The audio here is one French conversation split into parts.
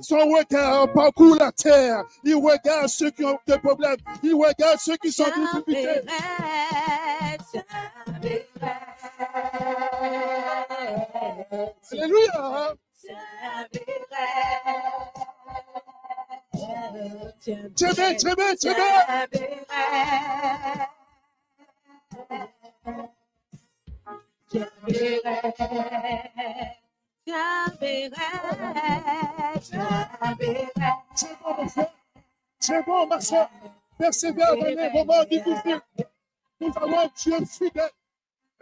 Son regard parcourt la terre. Il regarde ceux qui ont des problèmes. Il regarde ceux qui sont en difficulté. Alléluia. Très bien. C'est bon, ma soeur. Persévère dans les moments difficiles. Nous avons Dieu fidèle.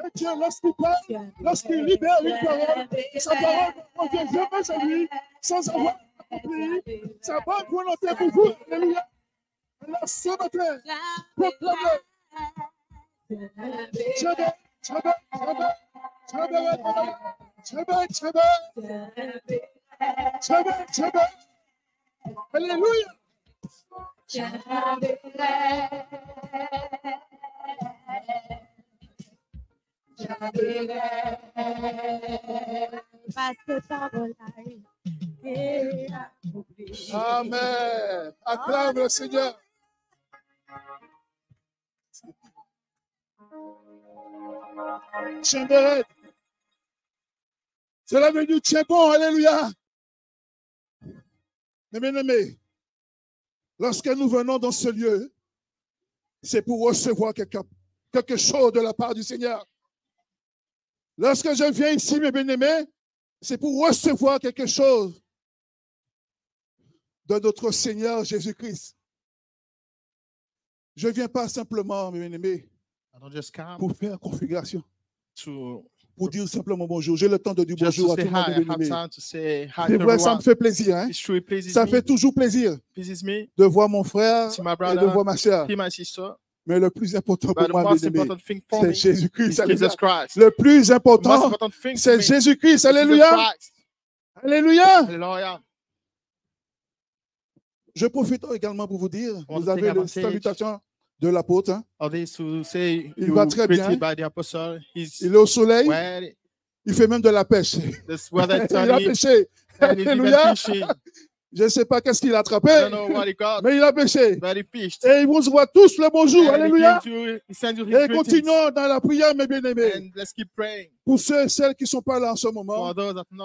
Et Dieu, lorsqu'il parle, lorsqu'il libère une parole, sa parole ne revient jamais à lui sans avoir accompli sa bonne volonté pour vous. Alléluia. Alors ce matin, proclamez. Alléluia. Amen. Acclame le Seigneur. Tiens, cela veut dire tiens bon, alléluia. Mais bien aimé, lorsque nous venons dans ce lieu, c'est pour recevoir quelque chose de la part du Seigneur. Lorsque je viens ici, mes bien-aimés, c'est pour recevoir quelque chose de notre Seigneur Jésus-Christ. Je ne viens pas simplement, mes bien-aimés, pour faire configuration. Pour dire simplement bonjour. J'ai le temps de dire bonjour à tout le monde, mes bien-aimés. C'est vrai, ça me fait plaisir. Hein? Ça fait toujours plaisir de voir mon frère et de voir ma soeur. Mais le plus important pour moi, c'est Jésus-Christ. Le plus important, c'est Jésus-Christ. Alléluia. Alléluia. Je profite également pour vous dire, vous avez les salutations de l'apôtre. Hein? Il va très bien. Il est au soleil. Il fait même de la pêche. Il a pêché. Alléluia. Je ne sais pas qu'est-ce qu'il a attrapé, mais il a pêché. Et ils vous voient tous le bonjour. Alléluia. Et continuons dans la prière, mes bien-aimés. Pour ceux et celles qui ne sont pas là en ce moment,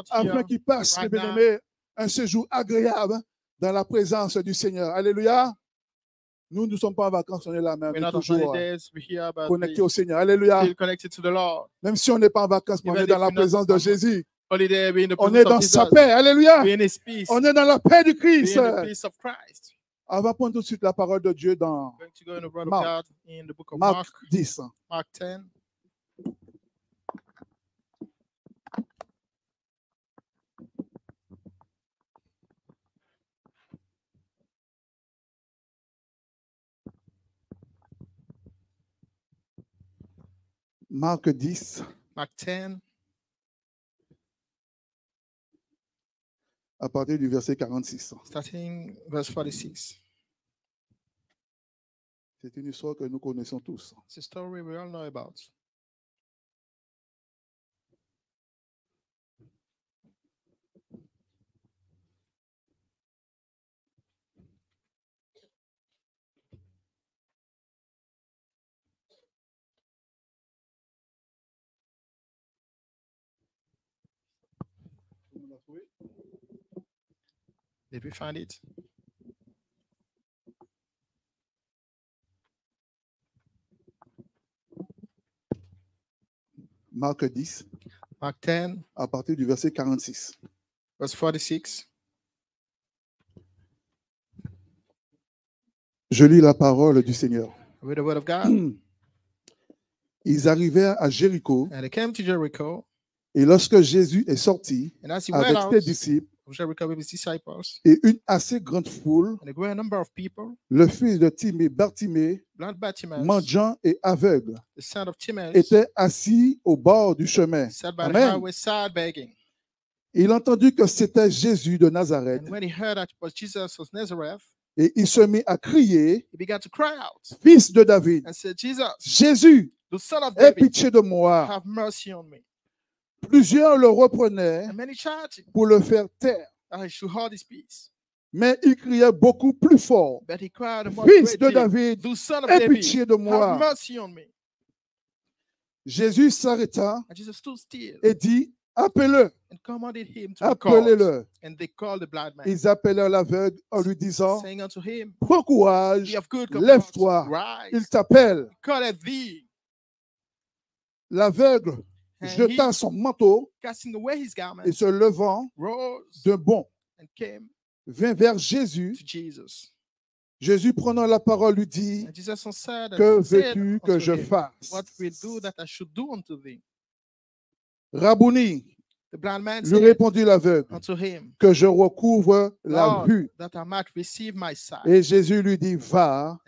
afin qu'ils passent, mes bien-aimés, un séjour agréable dans la présence du Seigneur. Alléluia. Nous ne sommes pas en vacances, on est là même. On est toujours connectés au Seigneur. Alléluia. Même si on n'est pas en vacances, mais on est dans la présence de Jésus. On est dans sa paix. Alléluia. On est dans la paix du Christ. On va prendre tout de suite la parole de Dieu dans Marc 10. Marc 10. À partir du verset 46. Starting verse 46. C'est une histoire que nous connaissons tous. It's a story we all know about. Did we find it? Marc 10. Mark 10. À partir du verset 46. Verse 46. Je lis la parole du Seigneur. Read the word of God. Ils arrivèrent à Jéricho. And they came to Jericho. Et lorsque Jésus est sorti avec ses disciples et une assez grande foule, le fils de Timée, Bartimée, mendiant et aveugle, était assis au bord du chemin. Amen. Il entendit que c'était Jésus de Nazareth. Et il se mit à crier, Fils de David, Jésus, aie pitié de moi. Plusieurs le reprenaient pour le faire taire. Mais il criait beaucoup plus fort. Fils de David, aie pitié de moi. Jésus s'arrêta et dit, appelez-le. Appelez-le. Ils appelèrent l'aveugle en lui disant, prends courage, lève-toi, il t'appelle. L'aveugle jeta son manteau et se levant d'un bond, vint vers Jésus. Jésus prenant la parole lui dit, que veux-tu que je fasse? Rabouni, lui répondit l'aveugle, que je recouvre la vue. Et Jésus lui dit, va,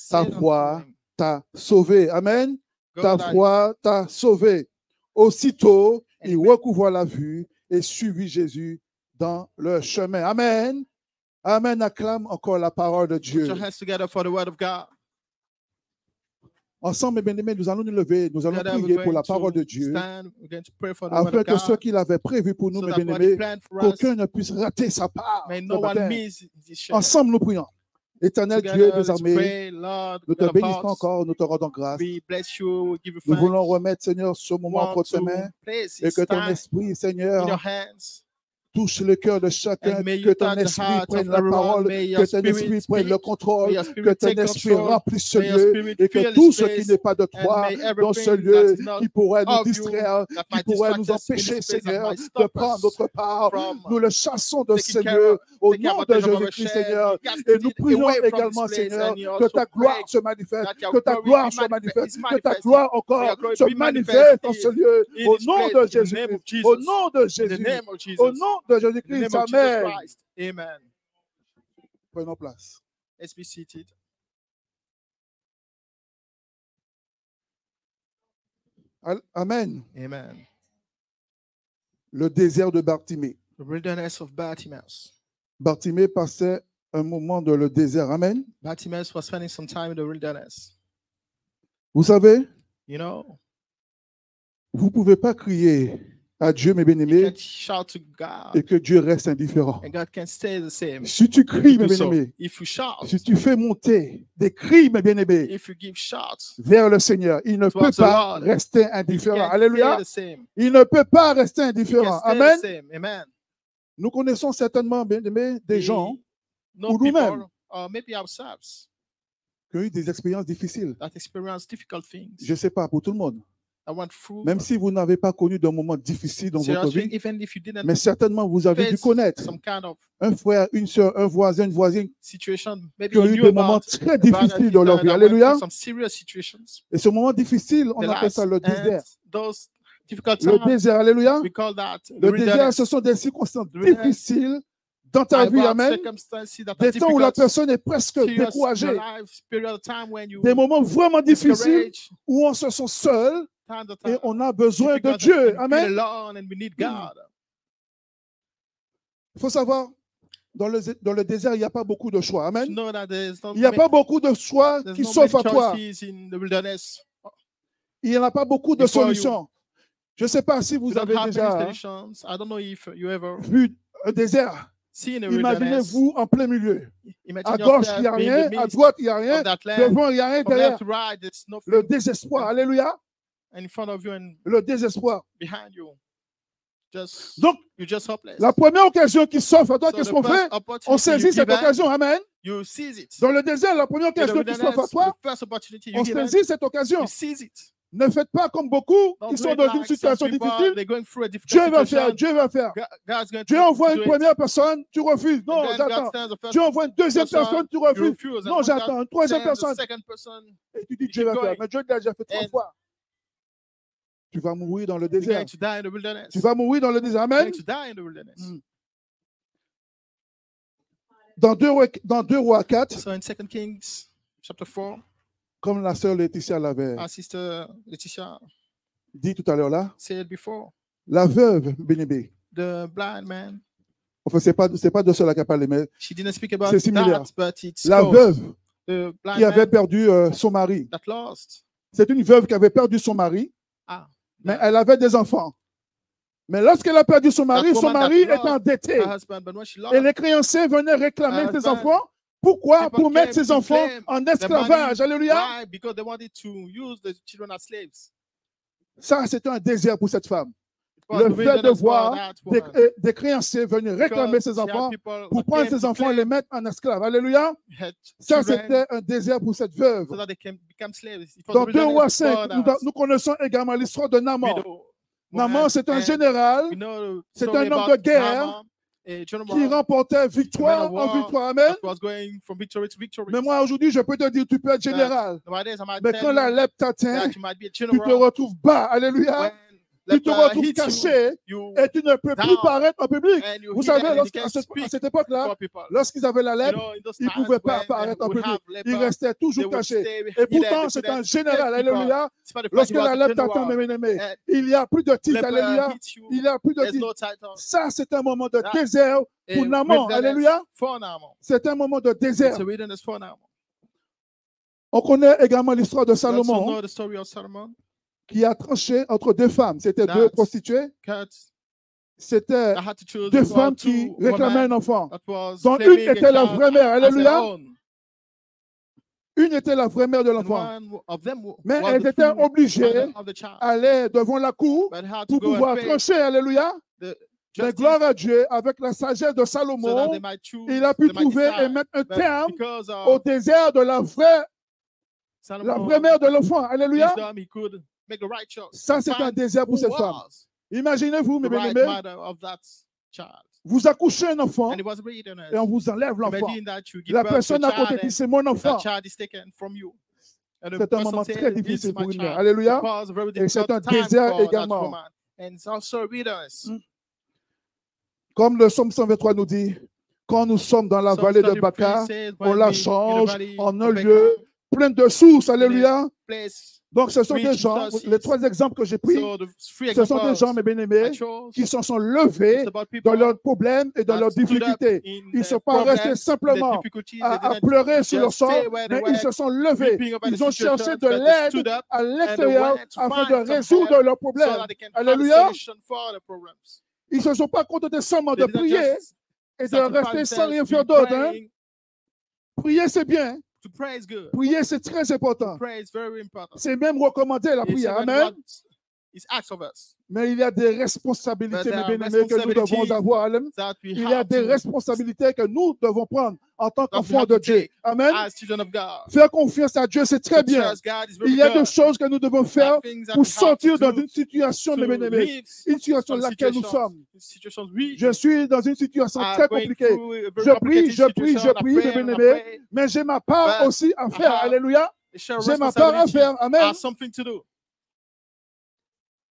ta foi t'a sauvé. Amen. Ta foi t'a sauvé. Aussitôt, il recouvra la vue et suivit Jésus dans le chemin. Amen. Amen. Acclame encore la parole de Dieu. Ensemble, bien-aimés, nous allons nous lever, nous allons prier pour la parole de Dieu, afin que ce qu'il avait prévu pour nous, mes bien-aimés, qu'aucun ne puisse rater sa part. Ensemble, nous prions. Éternel Dieu des armées, nous te bénissons encore, nous te rendons grâce. Nous voulons remettre, Seigneur, ce moment entre tes mains et que ton esprit, Seigneur, touche le cœur de chacun, que ton esprit prenne la parole, que ton esprit prenne le contrôle, que ton esprit remplisse ce lieu et que tout ce qui n'est pas de toi dans ce lieu qui pourrait nous distraire, qui pourrait nous empêcher, Seigneur, de prendre notre part, nous le chassons de ce lieu au nom de Jésus-Christ, Seigneur. Et nous prions également, Seigneur, que ta gloire se manifeste, que ta gloire se manifeste, que ta gloire encore se manifeste dans ce lieu au nom de Jésus-Christ, au nom de Jésus, au nom de Jésus-Christ. Amen. Amen. Prenons place. Let's be seated. Amen. Amen. Le désert de Bartimée. The wilderness of Bartimaeus. Bartimée passait un moment dans le désert. Amen. Bartimaeus was spending some time in the wilderness. Vous savez, you know, vous ne pouvez pas crier à Dieu, mes bien-aimés, et que Dieu reste indifférent. Si tu cries, mes bien-aimés, si tu fais monter des cris, mes bien-aimés, vers le Seigneur, il ne peut pas rester indifférent. Alléluia. Il ne peut pas rester indifférent. Amen. Nous connaissons certainement, bien-aimés, des gens, ou nous-mêmes, qui ont eu des expériences difficiles. Je ne sais pas pour tout le monde. Même si vous n'avez pas connu de moments difficiles dans votre vie, mais certainement vous avez dû connaître un frère, une soeur, un voisin, une voisine qui ont eu des moments très difficiles dans leur vie. Alléluia. Et ce moment difficile, on appelle ça le désert. Le désert, alléluia. Le désert, ce sont des circonstances difficiles dans ta vie, amen. Des temps où la personne est presque découragée. Des moments vraiment difficiles où on se sent seul. Et on a besoin de Dieu. Amen. Il faut savoir, dans le désert, il n'y a pas beaucoup de choix. Amen. Il n'y a pas beaucoup de choix qui s'offrent à toi. Il n'y en a pas beaucoup de solutions. Je ne sais pas si vous avez déjà vu un désert. Imaginez-vous en plein milieu. À gauche, il n'y a rien. À droite, il n'y a rien. Devant, il n'y a rien. Derrière, le désespoir. Alléluia. In front of you and le désespoir. Behind you. Donc, la première occasion qui s'offre à toi, qu'est-ce qu'on fait? On saisit cette occasion. Amen. Dans le désert, la première occasion qui s'offre à toi, on saisit cette occasion. Ne faites pas comme beaucoup qui sont dans une situation difficile. Dieu va faire, Dieu va faire. Dieu envoie une première personne, tu refuses. Non, j'attends. Dieu envoie une deuxième personne, tu refuses. Non, j'attends. Une troisième personne. Et tu dis, Dieu va faire. Mais Dieu l'a déjà fait 3 fois. Tu vas mourir dans le désert. Tu vas mourir dans le désert. Amen. Dans 2 Rois 4, so in 2 Kings, chapter 4, comme la sœur Laetitia l'avait dit tout à l'heure là, la veuve Bénébé. The blind man. Enfin, ce n'est pas de cela qu'elle parlait, mais c'est similaire. La close. veuve qui avait perdu son mari. C'est une veuve qui avait perdu son mari. Mais elle avait des enfants. Mais lorsqu'elle a perdu son mari est endetté. Et les créanciers venaient réclamer ses enfants. Pourquoi? Pour mettre ses enfants en esclavage. Alléluia. Ça, c'est un désir pour cette femme. Le fait de voir des créanciers venir réclamer ses enfants pour prendre ses enfants et les mettre en esclaves. Alléluia. Ça, c'était un désir pour cette veuve. Dans 2 Rois 5, nous connaissons également l'histoire de Naaman. Naaman, c'est un général, c'est un homme de guerre qui remportait victoire en victoire. Amen. Mais moi, aujourd'hui, je peux te dire, tu peux être général. Mais quand la lèpre t'atteint, tu te retrouves bas. Alléluia. Tu te retrouves caché et tu ne peux plus paraître en public. Vous savez, à cette époque-là, lorsqu'ils avaient la lèpre, ils ne pouvaient pas apparaître en public. Ils restaient toujours cachés. Et pourtant, c'est un général. Alléluia. Lorsque la lèpre t'attend, mes bien-aimés, il n'y a plus de titre. Alléluia. Il n'y a plus de titre. Ça, c'est un moment de désert pour Naaman. Alléluia. C'est un moment de désert. On connaît également l'histoire de Salomon, qui a tranché entre 2 femmes. C'était 2 prostituées. C'était 2 femmes qui réclamaient un enfant. Donc une était la vraie mère. Alléluia. Une était la vraie mère de l'enfant. Mais elles étaient obligées d'aller devant la cour pour pouvoir trancher. Alléluia. Mais gloire à Dieu, avec la sagesse de Salomon, il a pu trouver et mettre un terme au désert de la vraie mère de l'enfant. Alléluia. Ça, c'est un désir pour cette femme. Imaginez-vous, mes bien-aimés, vous accouchez un enfant et on vous enlève l'enfant. La personne à côté dit, c'est mon enfant. C'est un moment très difficile pour une mère. Alléluia. Et c'est un désir également. Comme le psaume 123 nous dit, quand nous sommes dans la vallée de Baca, on la change en un lieu plein de sources. Alléluia. Donc, ce sont des gens, les 3 exemples que j'ai pris, ce sont des gens, mes bien-aimés, qui se sont levés dans leurs problèmes et dans leurs difficultés. Ils ne sont pas restés simplement à pleurer sur leur sort, mais ils se sont levés. Ils ont cherché de l'aide à l'extérieur afin de résoudre leurs problèmes. Alléluia. Ils ne se sont pas contentés seulement de prier et de rester sans rien faire d'autre. Hein? Prier, c'est bien. Prier, c'est très important. C'est même recommandé la prière. Amen. Mais il y a des responsabilités, mes bien-aimés, que nous devons avoir. Il y a des responsabilités que nous devons prendre en tant qu'enfants de Dieu. Amen. Faire confiance à Dieu, c'est très bien. Il y a des choses que nous devons faire pour sortir dans une situation, mes bien-aimés, une situation dans laquelle nous sommes. Je suis dans une situation très compliquée. Je prie, mes bien-aimés, mais j'ai ma part aussi à faire. Alléluia. J'ai ma part à faire. Amen.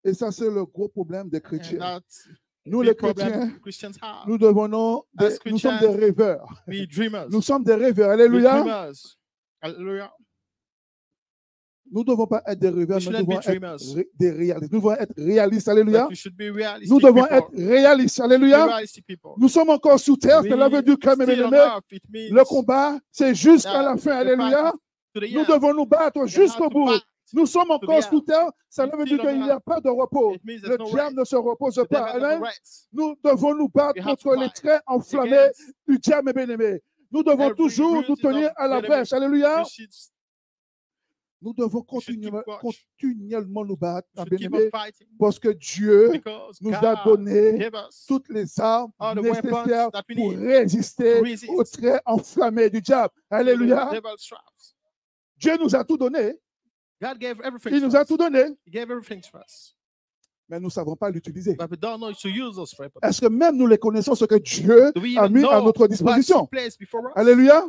Et ça, c'est le gros problème des chrétiens. Nous, les chrétiens, nous sommes des rêveurs. Nous sommes des rêveurs. Alléluia. Nous ne devons pas être des rêveurs, nous devons être des réalistes. Nous devons être réalistes. Alléluia. Nous devons être réalistes. Alléluia. Nous sommes encore sous terre. Cela veut dire que, mes bien-aimés, le combat, c'est jusqu'à la fin. Alléluia. Nous devons nous battre jusqu'au bout. Nous sommes encore sous terre, ça veut dire qu'il n'y a pas de repos. Le diable ne se repose pas. Amen. Nous devons nous battre contre les traits enflammés du diable, mes bien-aimés. Nous devons toujours nous tenir à la brèche. Alléluia. Nous devons continuellement nous battre, bien-aimés, parce que Dieu nous a donné toutes les armes nécessaires pour résister aux traits enflammés du diable. Alléluia. Dieu nous a tout donné. Il nous a tout donné. Mais nous ne savons pas l'utiliser. Est-ce que même nous les connaissons, ce que Dieu a mis à notre disposition? Alléluia.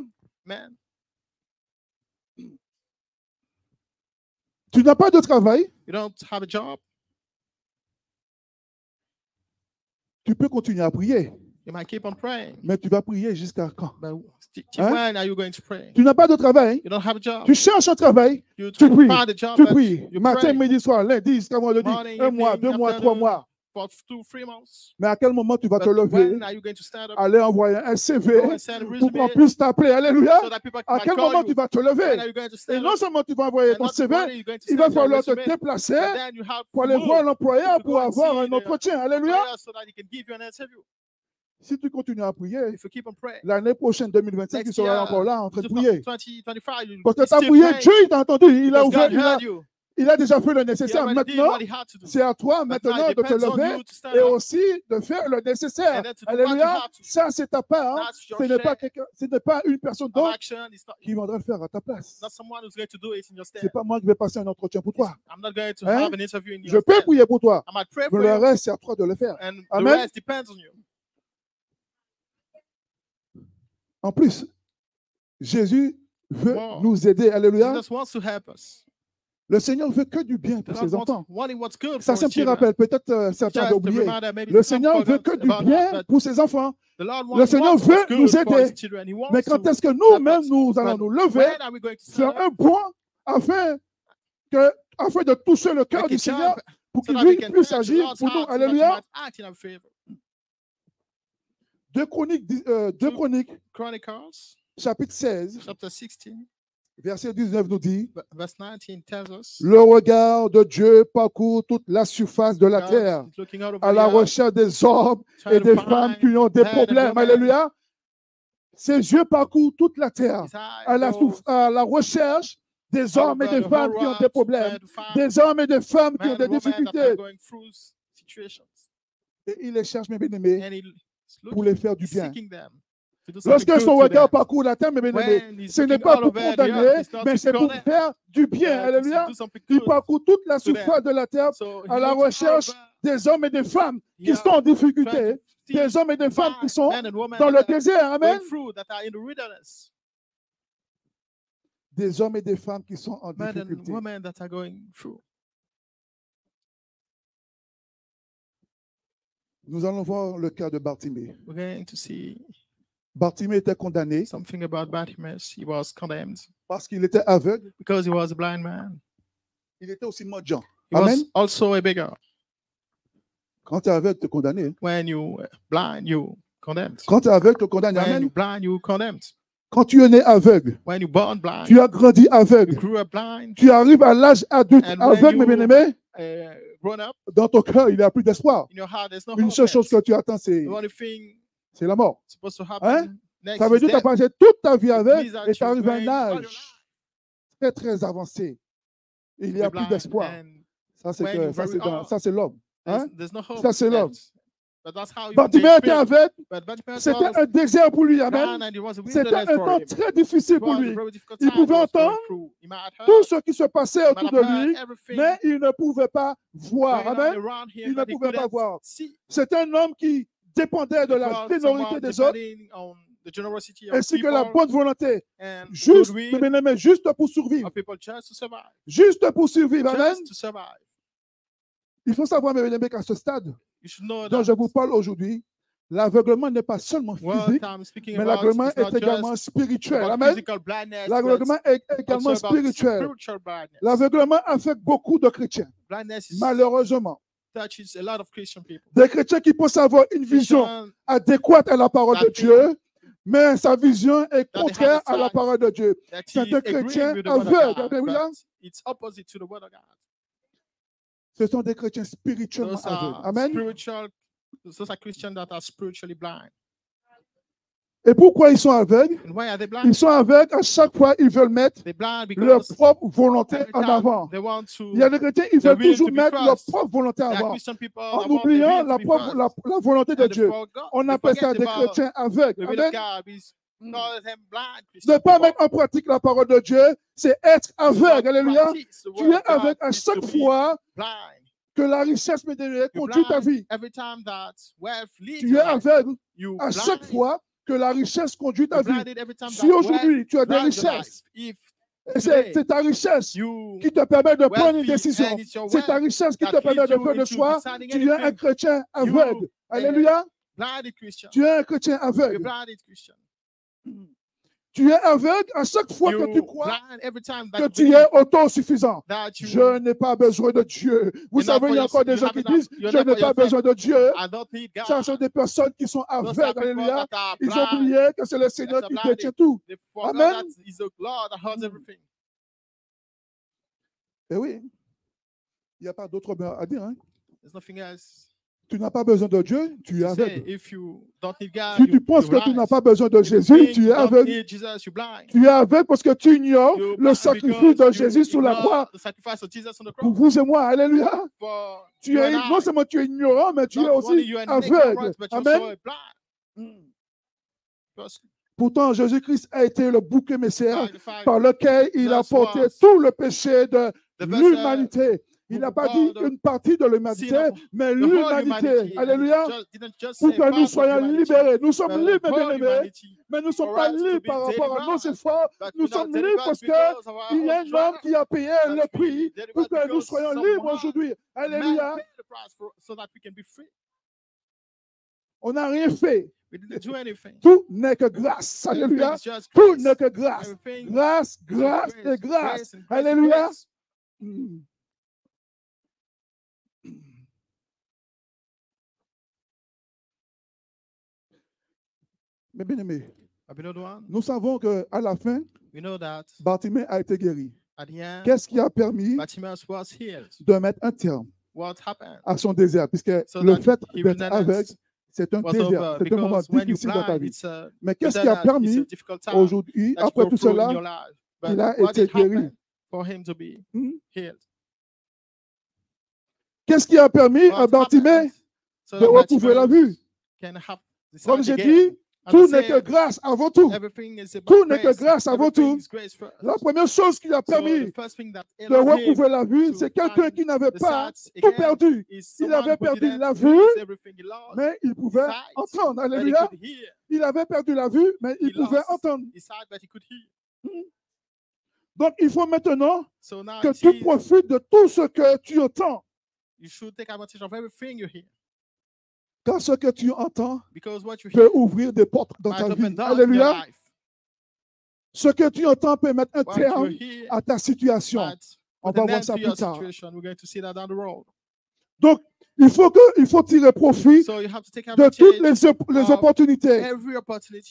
Tu n'as pas de travail. Tu peux continuer à prier. Mais tu vas prier jusqu'à quand? When are you going to pray? Tu n'as pas de travail. You don't have a job. Tu cherches un travail. Tu pries. Tu pries. Matin, midi, soir, lundi, jusqu'à vendredi. 1 mois, 2 mois, 3 mois. Mais à quel moment tu vas te lever, aller envoyer un CV pour qu'on puisse t'appeler? Alléluia. À quel moment tu vas te lever? Et non seulement tu vas envoyer ton CV, il va falloir te déplacer pour aller voir l'employeur pour avoir un entretien. Alléluia. Si tu continues à prier, l'année prochaine, 2025, tu seras encore là en train de prier. Parce que tu as prié, Dieu t'a entendu, il a déjà fait le nécessaire. Maintenant, c'est à toi maintenant de te lever et aussi de faire le nécessaire. Alléluia. Ça, c'est ta part. Hein. Ce n'est pas une personne d'autre qui viendra le faire à ta place. Ce n'est pas moi qui vais passer un entretien pour toi. Hein? Je peux prier pour toi. Mais le reste, c'est à toi de le faire. Amen. En plus, Jésus veut nous aider. Alléluia. Le Seigneur veut que du bien pour ses enfants. Ça, c'est un petit rappel. Peut-être certains ont oublié. Le Seigneur veut que du bien pour ses enfants. Le Seigneur veut nous aider. Mais quand est-ce que nous-mêmes, nous allons nous lever, faire un bond afin de toucher le cœur du Seigneur pour qu'il puisse agir pour nous. Alléluia. 2 Chroniques, chapitre 16, verset 19 nous dit, le regard de Dieu parcourt toute la surface de la terre à la recherche des hommes et des femmes qui ont des problèmes. Alléluia. Ses yeux parcourent toute la terre à la recherche des hommes et des femmes qui ont des problèmes, des hommes et des femmes qui ont des difficultés. Et il les cherche, mes bien-aimés, pour les faire du bien. Lorsque son regard parcourt la terre, mes bien-aimés, ce n'est pas pour condamner, mais c'est pour faire du bien. Alléluia. Il parcourt toute la surface de la terre à la recherche des hommes et des femmes qui sont en difficulté, des hommes et des femmes qui sont dans le désert. Amen. Des hommes et des femmes qui sont en difficulté. Nous allons voir le cas de Bartimée. Bartimée était condamné parce qu'il était aveugle. Il était aussi mendiant. Amen. Quand tu es aveugle, tu es condamné. Quand tu es aveugle, tu es condamné. Amen. Quand tu es né aveugle, tu as grandi aveugle, tu arrives à l'âge adulte aveugle, mes bien-aimés, dans ton cœur, il n'y a plus d'espoir. Une seule chose que tu attends, c'est la mort. Hein? Ça veut dire que tu as passé toute ta vie avec et tu arrives à un âge très, très avancé. Il n'y a plus d'espoir. Ça, c'est l'homme. Hein? Ça, c'est l'homme. Bartimée était aveugle. C'était un désert pour lui. Amen. C'était un temps très difficile pour lui. Il pouvait entendre tout ce qui se passait autour de lui, mais il ne pouvait pas voir. Amen. Il ne pouvait pas voir. C'était un homme qui dépendait de la générosité des autres, ainsi que la bonne volonté. Juste pour survivre. Juste pour survivre. Amen. Il faut savoir, mes bien-aimés, qu'à ce stade dont je vous parle aujourd'hui, l'aveuglement n'est pas seulement physique, mais l'aveuglement est également spirituel. Amen. L'aveuglement est également spirituel. L'aveuglement affecte beaucoup de chrétiens, malheureusement. Des chrétiens qui pensent avoir une vision adéquate à la parole de Dieu, mais sa vision est contraire à la parole de Dieu. C'est un chrétien aveugle. Ce sont des chrétiens spirituellement aveugles. Amen. Et pourquoi ils sont aveugles? Ils sont aveugles à chaque fois ils veulent mettre leur propre volonté en avant. Il y a des chrétiens, ils veulent toujours mettre leur propre volonté en avant, en oubliant la volonté de Dieu. On appelle ça des chrétiens aveugles. Amen. Ne pas mettre en pratique la parole de Dieu, c'est être aveugle. Alléluia. Tu es aveugle à chaque fois que la richesse conduit ta vie. Tu es aveugle à chaque fois que la richesse conduit ta vie. Si aujourd'hui tu as des richesses, c'est ta richesse qui te permet de prendre une décision. C'est ta richesse qui te permet de faire le choix. Tu es un chrétien aveugle. Alléluia. Tu es un chrétien aveugle. Tu es aveugle à chaque fois que tu crois que tu es autosuffisant. Je n'ai pas besoin de Dieu. Vous savez, il y a encore des gens qui disent, je n'ai pas besoin de Dieu. Ça, sont des personnes qui sont aveugles. Alléluia. Ils ont oublié que c'est le Seigneur qui détient tout. Amen. Eh oui. Il n'y a pas d'autre mot à dire. Hein? Tu n'as pas besoin de Dieu, tu es aveugle. Si tu penses que tu n'as pas besoin de Jésus, tu es aveugle. Tu es aveugle parce que tu ignores le sacrifice de Jésus sur la croix. Pour vous et moi, alléluia. Tu es, non seulement tu es ignorant, mais tu es aussi aveugle. Amen. Pourtant, Jésus-Christ a été le bouc émissaire par lequel il a porté tout le péché de l'humanité. Il n'a pas dit une partie de l'humanité, mais l'humanité. Alléluia. Pour que nous soyons libérés. Nous sommes libres, bien-aimés, mais nous ne sommes pas libres par rapport à nos efforts. Nous sommes libres parce qu'il y a un homme qui a payé le prix pour que nous soyons libres aujourd'hui. Alléluia. On n'a rien fait. Tout n'est que grâce. Alléluia. Tout n'est que grâce. Grâce, grâce et grâce. Alléluia. Mais bien aimé, nous savons qu'à la fin, Bartimée a été guéri. Qu'est-ce qui a permis de mettre un terme à son désert? Puisque le fait d'être aveugle, c'est un désert, c'est un moment difficile dans ta vie. Mais qu'est-ce qui a permis aujourd'hui, après tout cela, qu'il a été guéri? Qu'est-ce qui a permis à Bartimée de retrouver la vue? Comme j'ai dit, tout n'est que grâce avant tout. Tout n'est que grâce avant tout. La première chose qui a permis de retrouver la vue, c'est quelqu'un qui n'avait pas tout perdu. Il avait perdu la vue, mais il pouvait entendre. Alléluia. Il avait perdu la vue, mais il pouvait entendre. Donc, il faut maintenant que tu profites de tout ce que tu entends. Car ce que tu entends peut ouvrir des portes dans ta vie. Alléluia. Ce que tu entends peut mettre un terme à ta situation. On va voir ça plus tard. Donc, il faut tirer profit de toutes les opportunités.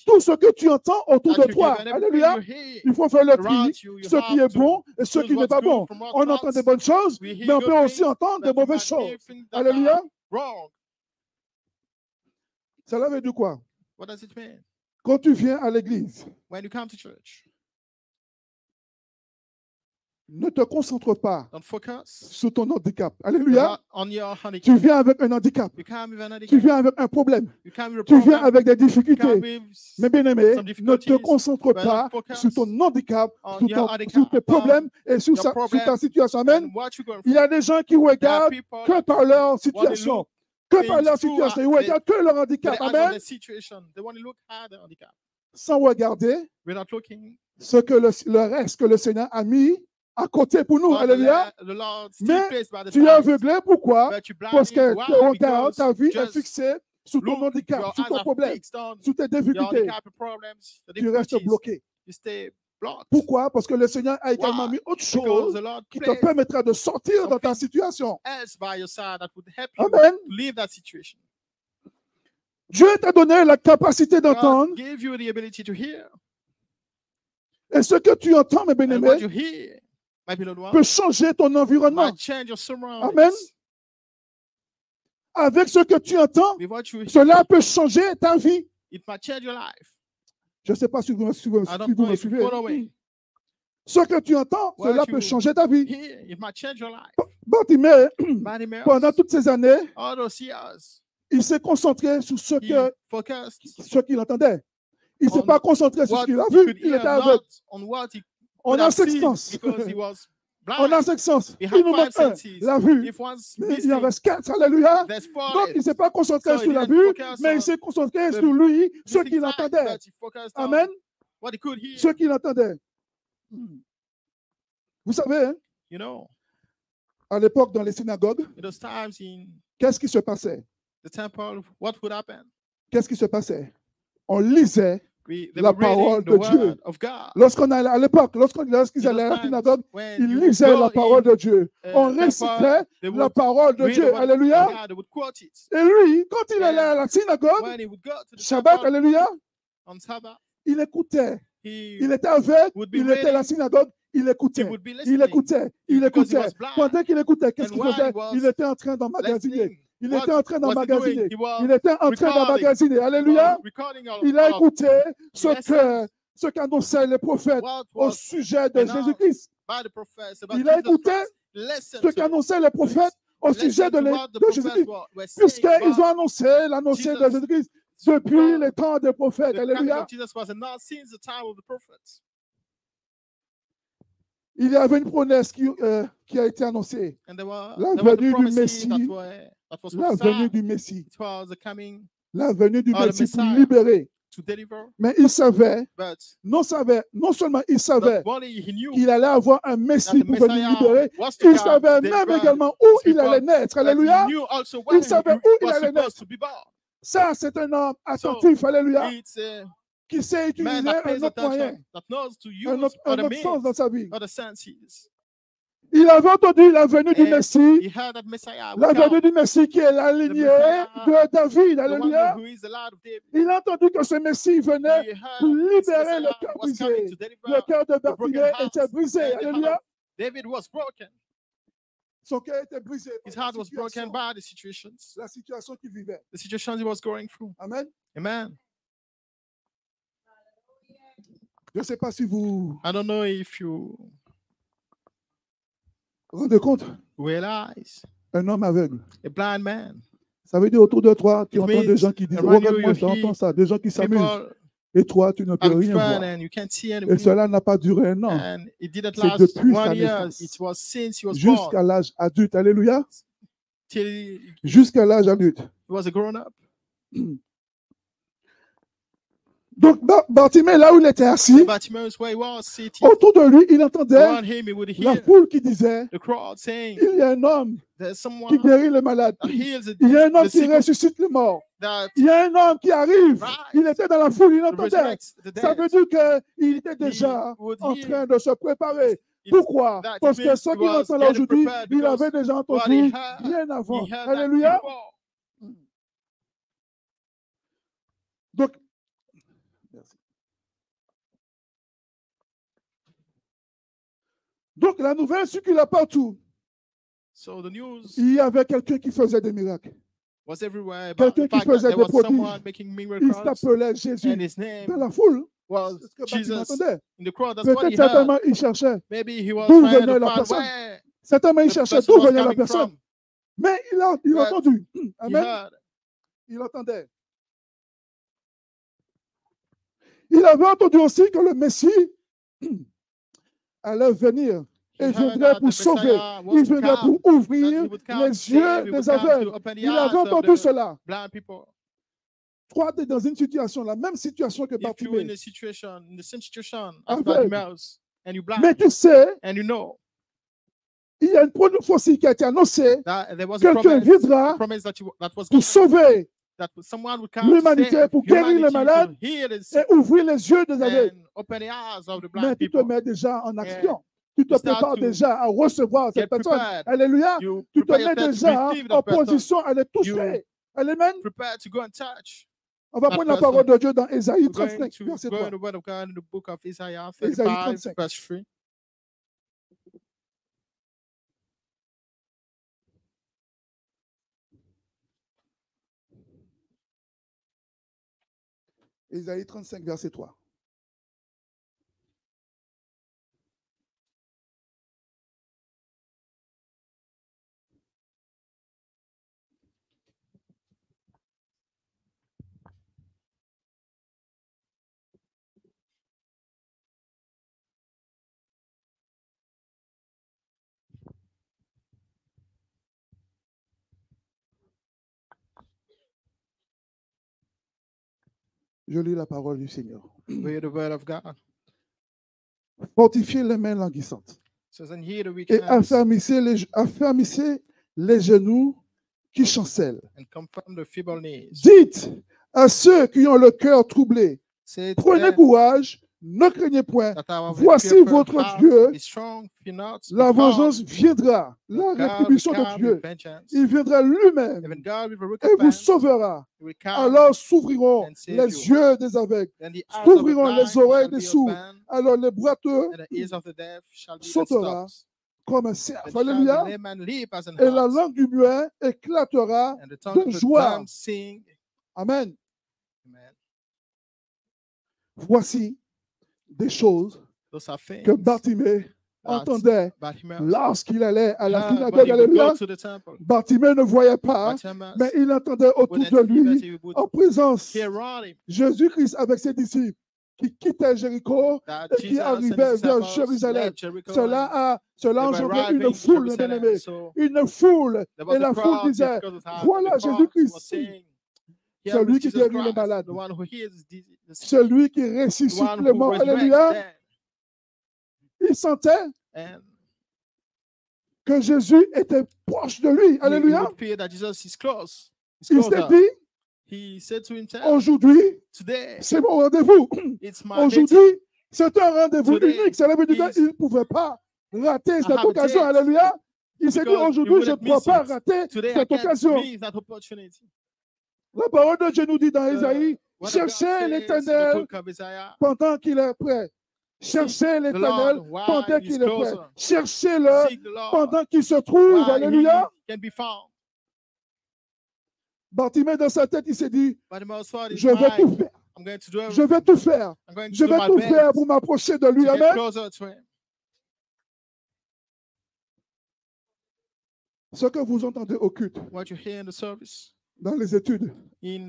Tout ce que tu entends autour de toi. Alléluia. Il faut faire le tri, ce qui est bon et ce qui n'est pas bon. On entend des bonnes choses, mais on peut aussi entendre des mauvaises choses. Alléluia. Cela veut dire quoi? Quand tu viens à l'église, ne te concentre pas sur ton handicap. Alléluia. Tu viens avec un handicap. Tu viens avec un problème. Tu viens avec des difficultés. Mais bien aimé, ne te concentre pas sur ton handicap, sur tes problèmes et sur ta situation. Amen. Il y a des gens qui regardent que par leur situation. Que par leur situation. Ils regardent que leur handicap. Amen. Sans regarder ce que le reste que le Seigneur a mis à côté pour nous. Alléluia. Mais tu es aveuglé. Pourquoi? Parce que ton regard, ta vie est fixée sur ton handicap, sur ton problème, sur tes difficultés. Tu restes bloqué. Pourquoi? Parce que le Seigneur a également mis autre chose qui te permettra de sortir de ta situation. Amen. Dieu t'a donné la capacité d'entendre. Et ce que tu entends, mes bien-aimés, peut changer ton environnement. Amen. Avec ce que tu entends, cela peut changer ta vie. Je ne sais pas si vous me suivez. Ce que tu entends, cela peut changer ta vie. Bartimée, pendant toutes ces années, il s'est concentré sur ce qu'il entendait. Il ne s'est pas concentré sur ce qu'il a vu. Il était aveugle. On a cinq sens. On a cinq sens. Il nous manque un, la vue. Mais il en reste quatre. Alléluia. Donc, il ne s'est pas concentré sur la vue, mais il s'est concentré sur lui, ce qu'il entendait. Amen. Ce qu'il entendait. Vous savez, hein, à l'époque, dans les synagogues, qu'est-ce qui se passait? Qu'est-ce qui se passait? On lisait la parole de Dieu. Lorsqu'on allait à l'époque, lorsqu'ils allaient à la synagogue, ils lisaient la parole de Dieu. On récitait la parole de Dieu. Alléluia. Et lui, quand il allait à la synagogue, Shabbat, alléluia, il écoutait. Il était aveugle, il était à la synagogue, il écoutait. Il écoutait. Il écoutait. Pendant qu'il écoutait, qu'est-ce qu'il faisait? Il était en train d'emmagasiner. Il était en train d'emmagasiner. Il était en train d'emmagasiner. Alléluia. Il a écouté ce qu'annonçaient les prophètes au sujet de Jésus-Christ. Il a écouté ce qu'annonçaient les prophètes au sujet de Jésus-Christ. Puisqu'ils ont annoncé de Jésus-Christ depuis les temps des prophètes. Alléluia. Il y avait une promesse qui a été annoncée. La venue du Messie. La venue du Messie. La venue du Messie pour libérer. Mais il savait, non seulement il savait qu'il allait avoir un Messie pour venir libérer, il savait même également où il allait naître. Alléluia. Il savait où il allait naître. Ça, c'est un homme attentif. Alléluia. Qui sait utiliser un autre moyen, un autre sens dans sa vie. Il avait entendu la venue du Messie, la venue du Messie qui est la lignée de David. Alléluia. Il a entendu que ce Messie venait pour libérer le cœur brisé. Le cœur de Bartimée était brisé. Alléluia. Son cœur était brisé. His heart was broken by the situations. La situation qu'il vivait. The situation he was going through. Amen. Amen. Je ne sais pas si vous I don't know if you rendez compte. Realize. Un homme aveugle. A blind man. Ça veut dire autour de toi, tu entends des gens qui disent, regarde-moi, tu entends ça, des gens qui s'amusent. Et toi, tu ne peux rien voir. Et cela n'a pas duré un an. C'est depuis sa naissance. Jusqu'à l'âge adulte. Alléluia. Jusqu'à l'âge adulte. Donc, Bartimée, là où il était assis, autour de lui, il entendait la foule qui disait, il y a un homme qui guérit les malades. Il y a un homme qui ressuscite les morts. Il y a un homme qui arrive. Il était dans la foule, il entendait. Ça veut dire qu'il était déjà en train de se préparer. Pourquoi? Parce que ce qu'il entend là aujourd'hui, il avait déjà entendu bien avant. Alléluia. Donc, Donc, la nouvelle circulait partout. Il y avait quelqu'un qui faisait des miracles. Quelqu'un qui faisait des prodiges. Il s'appelait Jésus dans la foule. C'est ce que Bartimée entendait. Peut-être certainement il cherchait d'où venait la personne. Certainement il cherchait d'où venait la personne. Mais il a entendu. Amen. Il entendait. Il avait entendu aussi que le Messie allait venir et viendrait pour sauver. Il viendrait pour ouvrir les yeux des aveugles. Il avait entendu cela. Toi, tu es dans une situation, la même situation que Bartimée. Mais tu sais, il y a une prophétie qui a été annoncée. Quelqu'un viendra pour sauver l'humanité, pour guérir les malades et ouvrir les yeux des aveugles. Mais tu te mets déjà en action. Tu te prépares déjà à recevoir cette personne. Alléluia. Tu te mets déjà en position à les toucher. Amen. On va prendre la parole de Dieu dans Ésaïe 35, verset 3. Ésaïe 35. Ésaïe 35, verset 3. Je lis la parole du Seigneur. Fortifiez les mains languissantes et affermissez les genoux qui chancellent. Dites à ceux qui ont le cœur troublé, Prenez courage, ne craignez point. Voici votre Dieu. La vengeance viendra, la rétribution de Dieu. Il viendra lui-même et vous sauvera. Alors s'ouvriront les yeux des aveugles, s'ouvriront les oreilles des sourds. Alors les boiteux sautera comme un cerf. Alléluia. Et la langue du muet éclatera de joie. Amen. Voici des choses que Bartimée entendait lorsqu'il allait à la synagogue. Alléluia. Bartimée ne voyait pas, mais il entendait autour de lui, en présence, Jésus-Christ avec ses disciples qui quittaient Jéricho et qui arrivaient vers Jérusalem. Cela a engendré une foule, bien-aimés. Une foule. Et la foule disait, voilà Jésus-Christ. Celui qui guérit les malades. Celui qui ressuscite les morts. Alléluia. Il sentait que Jésus était proche de lui. Alléluia. Il s'est dit, aujourd'hui, c'est mon rendez-vous. Aujourd'hui, c'est un rendez-vous unique. Cela veut dire qu'il ne pouvait pas rater cette occasion. Alléluia. Il s'est dit, aujourd'hui, je ne dois pas rater cette occasion. La parole de Dieu nous dit dans Isaïe, cherchez l'Éternel pendant qu'il est prêt. Cherchez l'Éternel pendant qu'il est prêt. Cherchez-le pendant qu'il se trouve. Alléluia. Bartimée, dans sa tête, il s'est dit, je vais tout faire. Je vais tout faire. Je vais tout faire pour m'approcher de lui. Amen. Ce que vous entendez au culte, dans les études,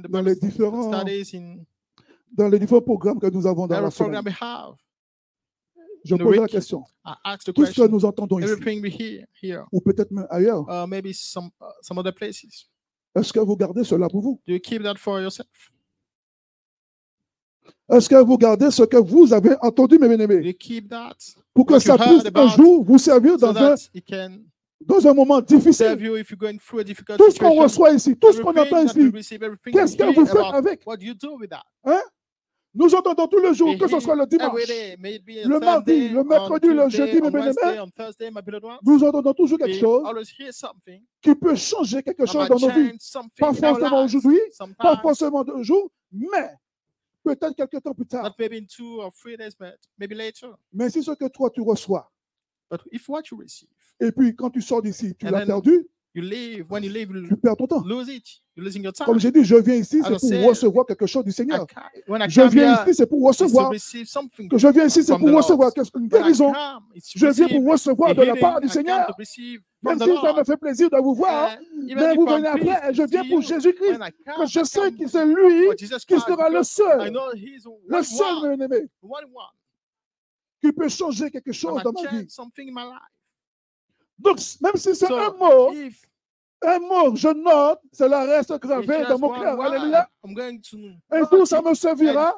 dans les différents programmes que nous avons dans la semaine. Je pose la question. Tout ce que nous entendons ici, ou peut-être même ailleurs, est-ce que vous gardez cela pour vous? Est-ce que vous gardez ce que vous avez entendu, mes bien-aimés, pour que ça puisse un jour vous servir dans un moment difficile? Tout ce qu'on reçoit ici, tout ce qu'on entend ici, qu'est-ce que vous faites avec? Hein? Nous entendons tous les jours, que ce soit le dimanche, le mardi, le mercredi, le jeudi, mes bien-aimés, nous entendons toujours quelque chose qui peut changer quelque chose dans nos vies. Pas forcément aujourd'hui, pas forcément un jour, mais peut-être quelques temps plus tard. Mais c'est ce que toi tu reçois. Et puis quand tu sors d'ici, tu l'as perdu. Tu perds ton temps. Comme j'ai dit, je viens ici, c'est pour recevoir quelque chose du Seigneur. Je viens ici, c'est pour recevoir. Je viens ici, c'est pour recevoir une guérison. Je viens pour recevoir de la part du Seigneur. Même si ça me fait plaisir de vous voir, mais vous venez après, et je viens pour Jésus-Christ. Que je sais que c'est lui qui sera le seul, mon aimé, qui peut changer quelque chose dans ma vie. Donc, même si c'est un mot, je note, cela reste gravé dans mon cœur. Alléluia. Un jour, ça me servira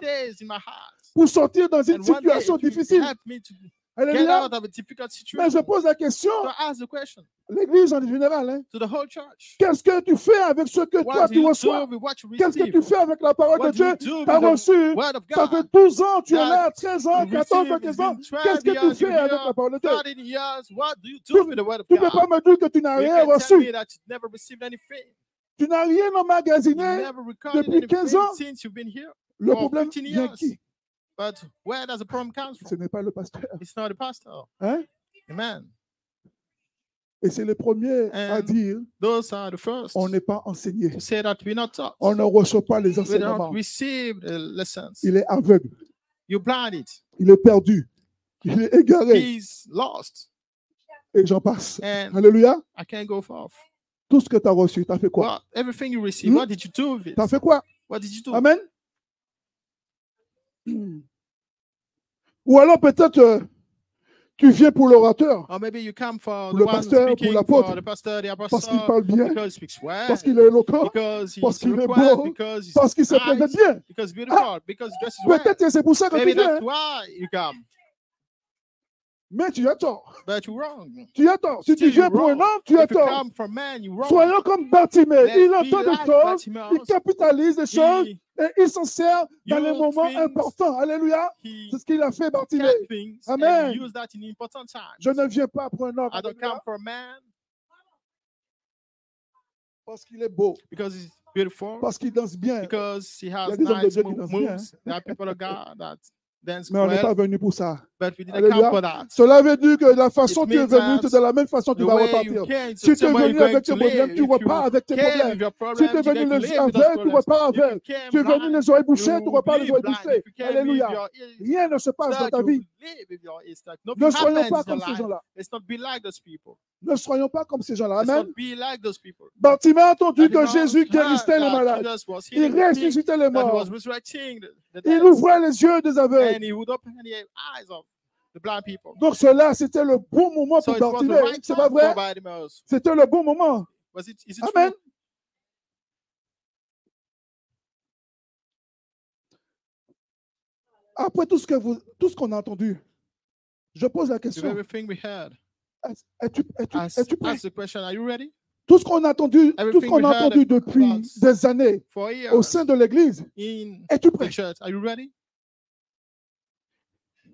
pour sortir dans une situation difficile. Alléluia. Mais je pose la question, l'Église en général, hein, qu'est-ce que tu fais avec ce que toi tu reçois? Qu'est-ce que tu fais avec la parole de Dieu? Tu as reçu, ça fait 12 ans, tu es là, 13 ans, 14 ans, 15 ans. Qu'est-ce que tu fais avec la parole de Dieu? Tu ne peux pas me dire que tu n'as rien reçu. Tu n'as rien emmagasiné depuis 15 ans. Le problème vient qui? But where does the problem come from? Ce n'est pas le pasteur. It's not the pastor. Hein? Amen. Et c'est les premiers à dire, those are the first on n'est pas enseigné. To say that we're not taught. On ne reçoit pas les enseignements. We don't receive the lessons. Il est aveugle. You're blinded. Il est perdu. Il est égaré. He's lost. Et j'en passe. And Alléluia. I can't go far. Tout ce que tu as reçu, tu as fait quoi? Well, everything you received, what did you do with it? Tu as fait quoi? What did you do? Amen. Ou alors peut-être tu viens pour l'orateur, or maybe you come for pour le pasteur, pour l'apôtre, parce qu'il parle bien, parce qu'il est éloquent, parce qu'il est beau, parce qu'il se présente bien. Peut-être que c'est pour ça que tu viens. Mais tu as tort. But you're wrong. Tu as tort. Si tu viens pour un homme, tu as tort. Soyons comme Bartimée. Il entend des choses, il capitalise des choses et il s'en sert dans les moments importants. Alléluia. C'est ce qu'il a fait, Bartimée. Amen. Je ne viens pas pour un homme. Parce qu'il est beau. Parce qu'il danse bien. Because he has nice moves. There are people of God that dance mais on n'est pas venu pour ça. But we didn't come for that. Cela veut dire que la façon dont tu es venu, c'est de la même façon que tu vas repartir. Si tu es venu avec tes problèmes, tu repars avec tes problèmes. Si tu es venu les yeux aveugles, tu repars avec. Tu es venu les oreilles bouchées, tu repars les oreilles bouchées. Alléluia. Rien ne se passe dans ta vie. Ne soyons pas comme ces gens-là. Ne soyons pas comme ces gens-là. Amen. Bartimée a entendu que Jésus guérissait les malades. Il ressuscitait les morts. Il ouvrait les yeux des aveugles. Donc cela, c'était le bon moment pour Bartimée. C'est pas vrai? C'était le bon moment. Amen. Après tout ce qu'on a entendu, je pose la question. Es-tu prêt? Tout ce qu'on a entendu, depuis des années au sein de l'Église, es-tu prêt?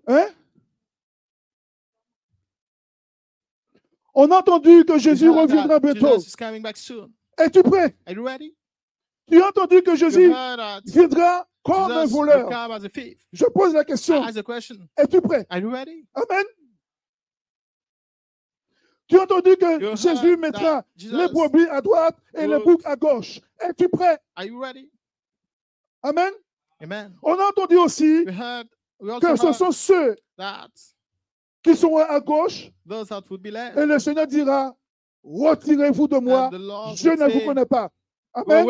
Hein? On a entendu que Jésus reviendra bientôt. Es-tu prêt? Tu as entendu que Jésus viendra comme un voleur. Je pose la question. Es-tu prêt? Amen. Tu as entendu que Jésus mettra les brebis à droite et les boucs à gauche. Es-tu prêt? Amen. On a entendu aussi que ce sont ceux qui sont à gauche et le Seigneur dira, retirez-vous de moi, je ne vous connais pas. Amen.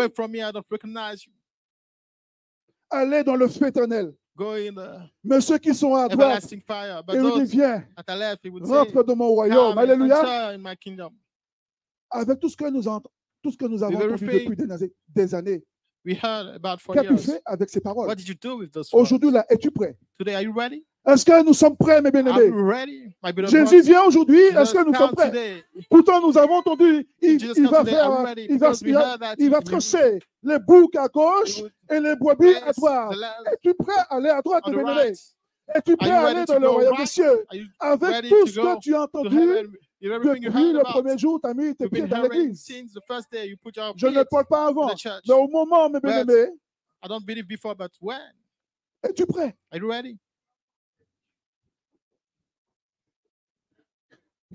Allez dans le feu éternel. Mais ceux qui sont à droite, et il dit, viens, rentre dans mon royaume. Alléluia. Avec tout ce que nous avons entendu depuis des années, qu'as-tu fait avec ces paroles? Aujourd'hui, là, es-tu prêt? Est-ce que nous sommes prêts, mes bien-aimés? Jésus vient aujourd'hui. Est-ce que nous sommes prêts? Pourtant, nous avons entendu, il va tracer les boucs à gauche et les brebis à droite. Es-tu prêt à aller à droite, mes bien-aimés? Es-tu prêt à aller dans le royaume des cieux? Avec tout ce que tu as entendu depuis le premier jour, tu as mis tes pieds dans l'église. Je ne parle pas avant, mais au moment, mes bien-aimés, es-tu prêt?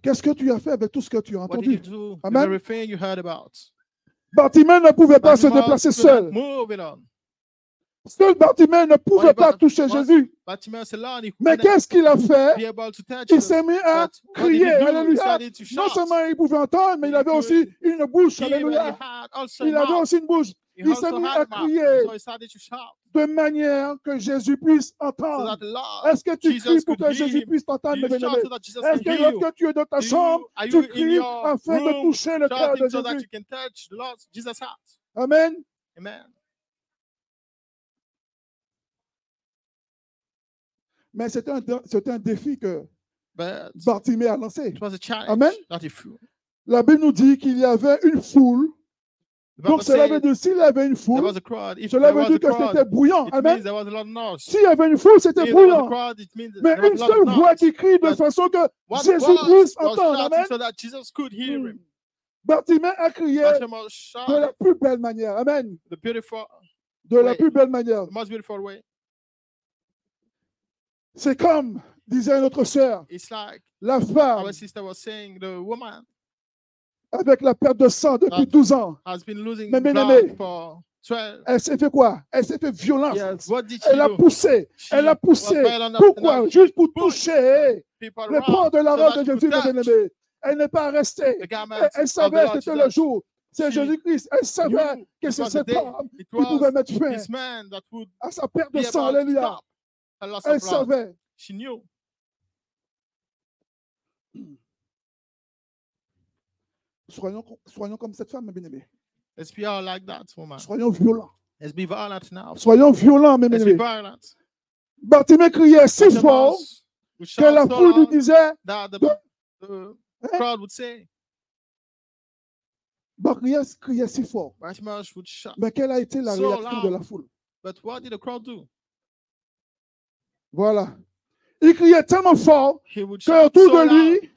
Qu'est-ce que tu as fait avec tout ce que tu as entendu? Amen. Bartimée ne pouvait pas se déplacer seul. Seul Bartimée ne pouvait pas toucher Jésus. Mais qu'est-ce qu'il a fait? Il s'est mis à crier. Alléluia. Non seulement il pouvait entendre, mais il avait aussi une bouche. Alléluia. Il avait aussi une bouche. Il s'est mis à crier de manière que Jésus puisse entendre. Est-ce que tu cries pour que Jésus puisse t'entendre, mes bien-aimés? Est-ce que lorsque tu es dans ta chambre, tu cries afin de toucher le cœur de Jésus? Amen. Mais c'était un défi que Bartimée a lancé. Amen. La Bible nous dit qu'il y avait une foule. Donc, cela veut dire s'il y avait une foule, cela veut dire que c'était bruyant. Amen. S'il y avait une foule, c'était bruyant. Mais une seule voix qui crie de façon que Jésus puisse entendre. Amen. Bartimée a crié de la plus belle manière. Amen. De la plus belle manière. C'est comme, disait notre sœur, la femme avec la perte de sang depuis 12 ans. Mais bien aimé, elle s'est fait quoi? Elle s'est fait violence. Elle a poussé. Elle a poussé. Pourquoi? Juste pour toucher le port de la robe de Jésus, bien aimé. Elle n'est pas restée. Elle savait que c'était le jour. C'est Jésus-Christ. Elle savait que c'est cet homme qui pouvait mettre fin à sa perte de sang. Alléluia. Elle savait. Soyons comme cette femme, mes bien-aimés. Let's be all like that woman. Soyons violents. Let's be violent now. Soyons violents, mes bien-aimés. Bartimée criait si fort que la foule lui disait. The crowd would say. Bartimaeus criait si fort. Bartimaeus would shout. Mais quelle a été la réaction de la foule? But what did the crowd do? Voilà. Il criait tellement fort qu'autour de lui,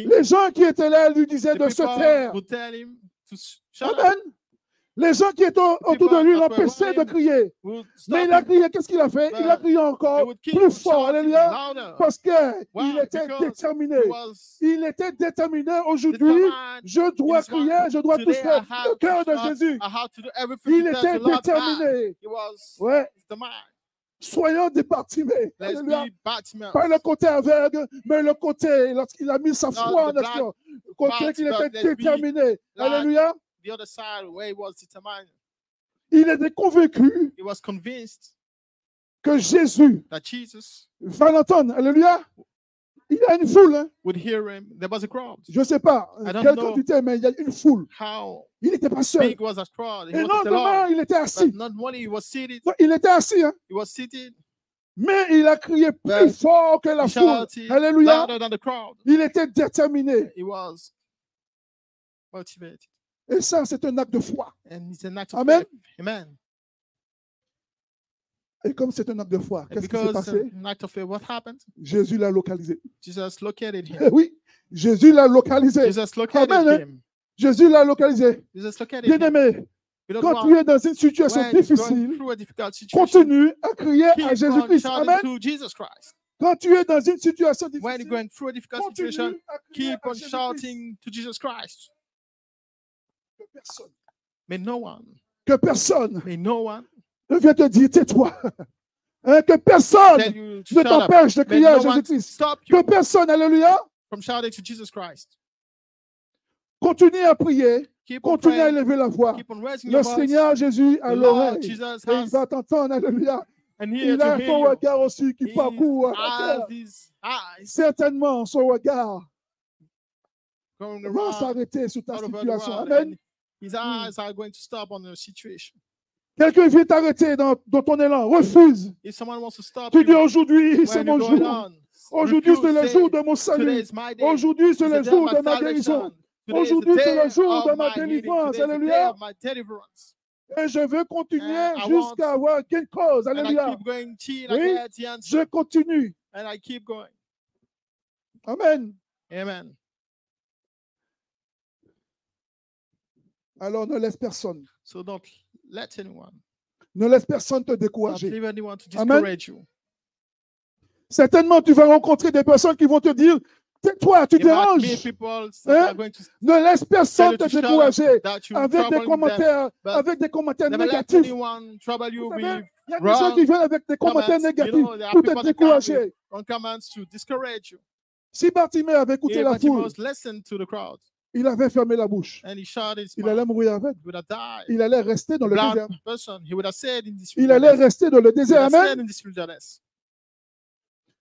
les gens qui étaient là lui disaient de se taire. Amen. Les gens qui étaient autour de lui l'empêchaient de crier. Mais il a crié, qu'est-ce qu'il a fait? Il a crié encore plus fort. Alléluia. Parce qu'il était déterminé. Il était déterminé aujourd'hui. Je dois crier, je dois toucher le cœur de Jésus. Il était déterminé. Ouais. Soyons des Bartimée. Pas le côté aveugle, mais le côté, lorsqu'il a mis sa foi en action, le côté qu'il était déterminé. Alléluia. The other side where he was determined. Il était convaincu que Jésus va l'entendre. Alléluia. Il y a une foule. Hein? Would hear him. There was a crowd. Je ne sais pas quelle quantité, mais il y a une foule. Il n'était pas seul. Big was a crowd. Et non seulement il était assis. Not only he was seated. Il était assis. Hein? He was seated. Mais il a crié plus fort que la foule. Alléluia. Il était déterminé. He was motivated. Et ça, c'est un acte de foi. Amen. Amen. Et comme c'est un acte de foi, qu'est-ce qui s'est passé? What happened? Jésus l'a localisé. Jesus located him. Oui, Jésus l'a localisé. Jesus located him. Jésus l'a localisé. Bien-aimé, quand tu es dans une situation difficile, continue à crier à Jésus-Christ. Amen. Quand tu es dans une situation difficile, continue à crier keep on shouting to Jesus Christ. Personne. Mais no one. Que personne. Mais no one. Ne vient te dire tais-toi. Hein, que personne ne t'empêche de crier à Jésus-Christ. Que personne, alléluia. From shouting to Jesus Christ. Continue à prier. Continue à élever la voix. Le Seigneur Jésus a l'oreille. Et il va t'entendre, alléluia. Il a son regard aussi qui parcourt la terre. Certainement, son regard va s'arrêter sur ta situation. Amen. His eyes are going to stop on the situation. Quelqu'un vient t'arrêter dans ton élan. Refuse. If someone wants to stop tu dis aujourd'hui, c'est mon jour. Aujourd'hui, c'est le jour de mon salut. Aujourd'hui, c'est le jour de ma guérison. Aujourd'hui, c'est le jour de ma délivrance. Alléluia. Et je veux continuer jusqu'à avoir quelque cause. Alléluia. Oui, je continue. And I keep going. Amen. Amen. Alors ne laisse personne. So don't let anyone. Ne laisse personne te décourager. Don't leave anyone to discourage you. Certainement, tu vas rencontrer des personnes qui vont te dire, tais-toi, tu déranges. Hein? Ne laisse personne te décourager avec des commentaires négatifs. Il y a des gens qui viennent avec des commentaires négatifs pour te décourager. Si Bartimée avait écouté la foule, il avait fermé la bouche. Il allait mourir avec. Il allait rester dans le désert. Il allait rester dans le désert. Amen.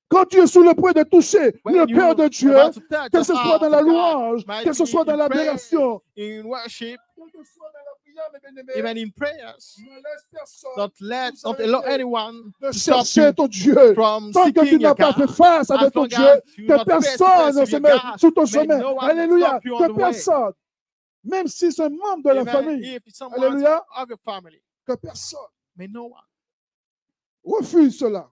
Quand tu es sous le point de toucher le cœur de Dieu, que ce soit dans la louange, que ce soit dans l'adoration, in worship, even in prayers, don't allow anyone to stop you ton Dieu. From tant que tu n'as pas fait face avec ton Dieu, que personne ne se met sous ton chemin. Alléluia. Que personne, même si c'est un membre de la famille, alléluia, que personne refuse cela.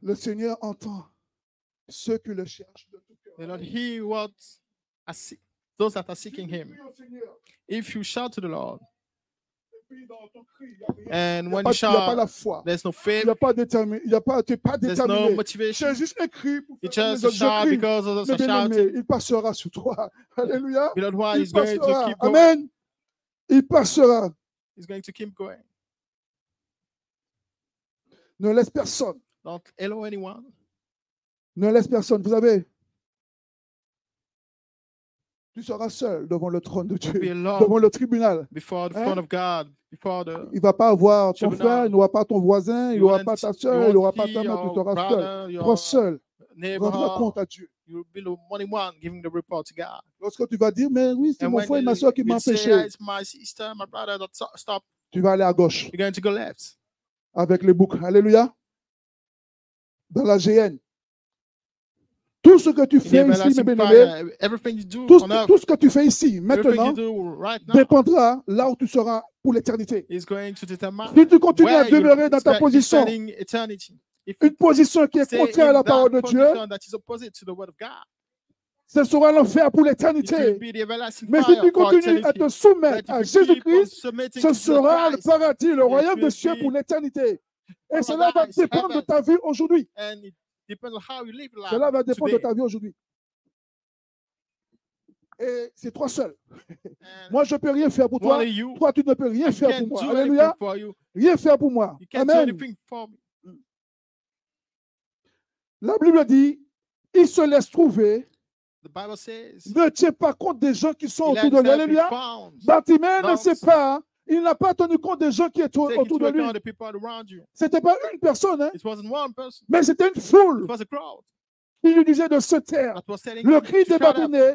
Le Seigneur entend ceux qui le cherchent de tout cœur. The Lord hears those that are seeking Him. If you shout to the Lord, and when you shout, there's no faith, there's no motivation. You just shout because of the shouting. Il passera sur toi. Alléluia. Beloved one is going to keep going. Amen. Il passera. He's going to keep going. Ne laisse personne. Don't allow anyone. Ne laisse personne. Vous savez, tu seras seul devant le trône de Dieu, devant le tribunal. Before the throne of God, before the il ne va pas avoir ton frère, il n'aura pas ton voisin, il n'aura pas ta soeur, il n'aura pas ta mère, tu seras seul. Tu seras seul. Rends compte à Dieu. You will be the only one giving the report to God. Lorsque tu vas dire, mais oui, c'est mon frère et ma soeur qui m'ont empêché. My sister, my brother that stop Tu vas aller à gauche. You're going to go left. Avec les boucles. Alléluia. Dans la GN. Tout ce que tu fais ici, mes bien-aimés, tout ce que tu fais ici, maintenant, dépendra là où tu seras pour l'éternité. Si tu continues à demeurer dans ta position, une position qui est contraire à la parole de Dieu, ce sera l'enfer pour l'éternité. Mais si tu continues à te soumettre à Jésus-Christ, ce sera le paradis, le royaume des cieux pour l'éternité. Et cela va dépendre de ta vie aujourd'hui. Cela va dépendre de ta vie aujourd'hui. Et c'est toi seul. Moi, je ne peux rien faire pour toi. Toi, tu ne peux rien faire pour moi. Alléluia. Rien faire pour moi. Amen. La Bible dit, il se laisse trouver. Ne tiens pas compte des gens qui sont autour de lui. Alléluia. Bartimée ne sait pas. Il n'a pas tenu compte des gens qui étaient autour de lui. Ce n'était pas une personne, hein? Mais c'était une foule. Il lui disait de se taire. Le cri de Bartimée,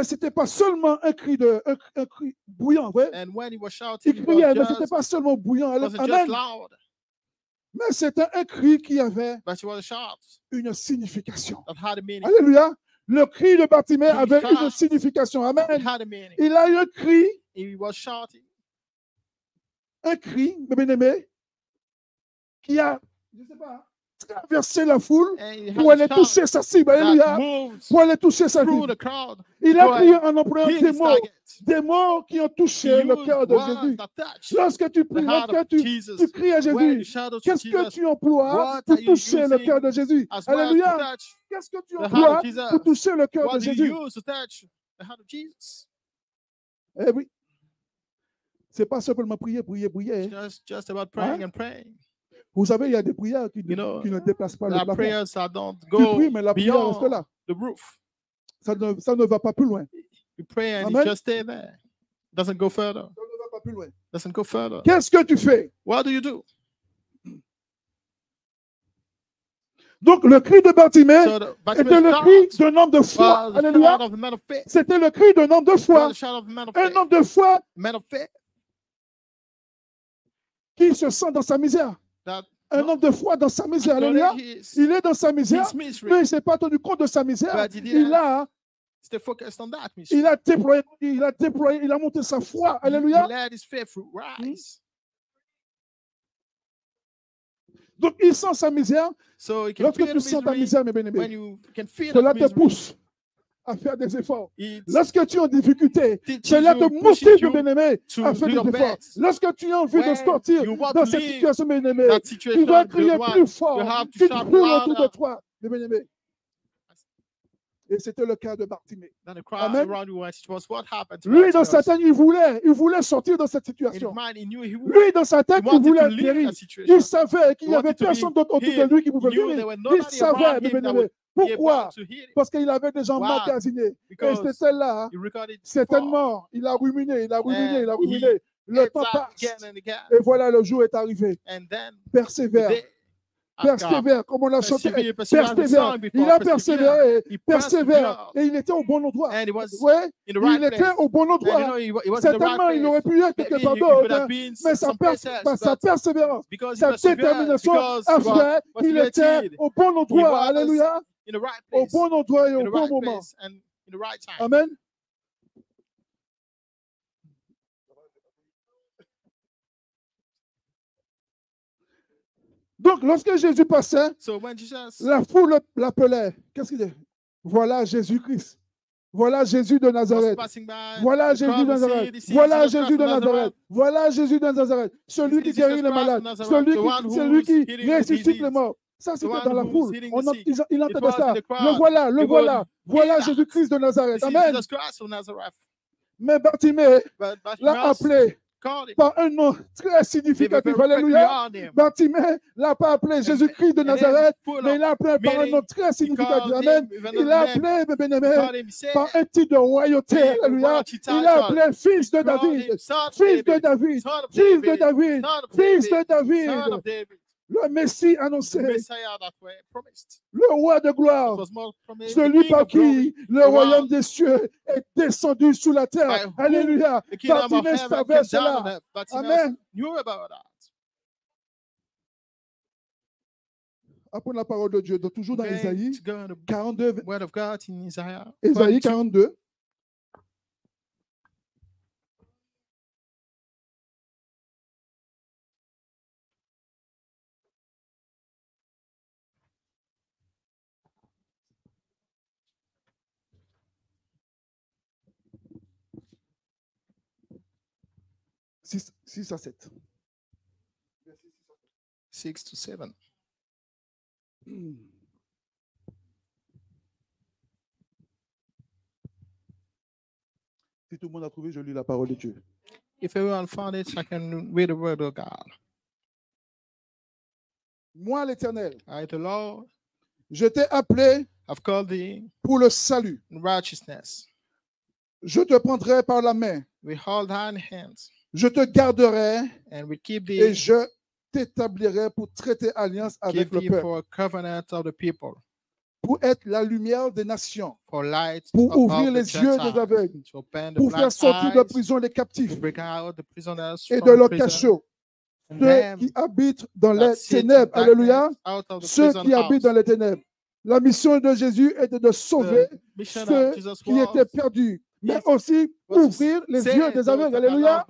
c'était pas seulement un cri bouillant. Ouais? Il criait, mais ce n'était pas seulement bouillant. Amen. Mais c'était un cri qui avait une signification. Alléluia. Le cri de Bartimée avait une signification. Amen. Il a eu un cri. Un cri, bien-aimé, qui a, je ne sais pas, traversé la foule pour aller toucher sa cible. Alléluia. Pour aller toucher sa cible. Il a crié en employant des mots qui ont touché le cœur de Jésus. Lorsque tu pries, lorsque tu cries à Jésus, qu'est-ce que tu emploies pour toucher le cœur de Jésus? Alléluia. Qu'est-ce que tu emploies pour toucher le cœur de Jésus? Eh oui. Ce n'est pas simplement prier. Just about praying and praying. Vous savez, il y a des prières qui ne déplacent pas le plafond. Tu pries, mais la prière reste là. Ça ne va pas plus loin. You pray and you just stay there. Doesn't go further. Ça ne va pas plus loin. Doesn't go further. Qu'est-ce que tu fais? What do you do? Donc, le cri de Bartimée était le cri d'un homme de foi. Alléluia. C'était le cri d'un homme de foi. Un homme de foi qui se sent dans sa misère. Un homme de foi dans sa misère. Alléluia. Il est dans sa misère, mais il ne s'est pas tenu compte de sa misère. Il a déployé, il a monté sa foi. Alléluia. Donc, il sent sa misère. Lorsque tu sens ta misère, mes bien-aimés, cela te pousse à faire des efforts. Lorsque tu es en difficulté, cela te motive, mes bien-aimés, à faire des efforts. Lorsque tu as envie de sortir dans cette situation, mes bien-aimés, tu dois crier plus fort. Tu te hurles autour de toi, mes bien-aimés. Et c'était le cas de Bartimée. Amen. Lui, dans sa tête, il voulait sortir de cette situation. Lui, dans sa tête, il voulait guérir. Il savait qu'il n'y avait personne d'autre autour de lui qui pouvait guérir. Il savait, bien-aimé. Pourquoi? Parce qu'il avait déjà emmagasiné. Et c'était là, c'était mort. Il a ruminé. Le temps passe. Et voilà, le jour est arrivé. Persévère. Persévère, comme on l'a chanté. Persévère. Il a persévéré. Persévère. Et il était au bon endroit. Ouais, il était au bon endroit. Certainement, il aurait pu être quelque part d'autre. Mais sa persévérance, sa détermination a fait qu'il était au bon endroit. Alléluia. Au bon endroit et au bon moment. Amen. Donc, lorsque Jésus passait, la foule l'appelait. Qu'est-ce qu'il dit? Voilà Jésus-Christ. Voilà Jésus de Nazareth. Voilà Jésus de Nazareth. Voilà Jésus de Nazareth. Voilà Jésus de Nazareth. Celui qui guérit les malades. Celui qui ressuscite les morts. Ça, c'était dans la foule. Il entendait ça. Le voilà. Voilà Jésus-Christ de Nazareth. Amen. Mais Bartimée l'a appelé par un nom très significatif. Alléluia. Bartimée l'a pas appelé Jésus-Christ de Nazareth, mais il l'a appelé par un nom très significatif. Amen. Il l'a appelé, mes bien-aimés, par un titre de royauté. Alléluia. Il l'a appelé fils de David. Fils de David. Fils de David. Fils de David. Le Messie annoncé, le roi de gloire, celui par qui le royaume des cieux est descendu sous la terre. Alléluia. Bartimée savait cela. Amen. Après la parole de Dieu, toujours dans Isaïe 42. Isaïe 42. Six à 7. 6 to 7. Si tout le monde a trouvé, je lis la parole de Dieu. If everyone found it, I can read the word of God. Moi, l'Éternel, I, the Lord, je t'ai appelé I've called thee pour le salut. Righteousness. Je te prendrai par la main. We hold thine hands. Je te garderai and we keep thee, et je t'établirai pour traiter alliance avec le peuple. For a covenant of the people. Pour être la lumière des nations, for light pour ouvrir les yeux des aveugles, pour faire sortir de prison les captifs et de leurs cachots. Ceux qui habitent dans les ténèbres, alléluia, ceux qui habitent dans les ténèbres. La mission de Jésus était de sauver ceux qui étaient perdus, mais aussi ouvrir les yeux des aveugles, alléluia.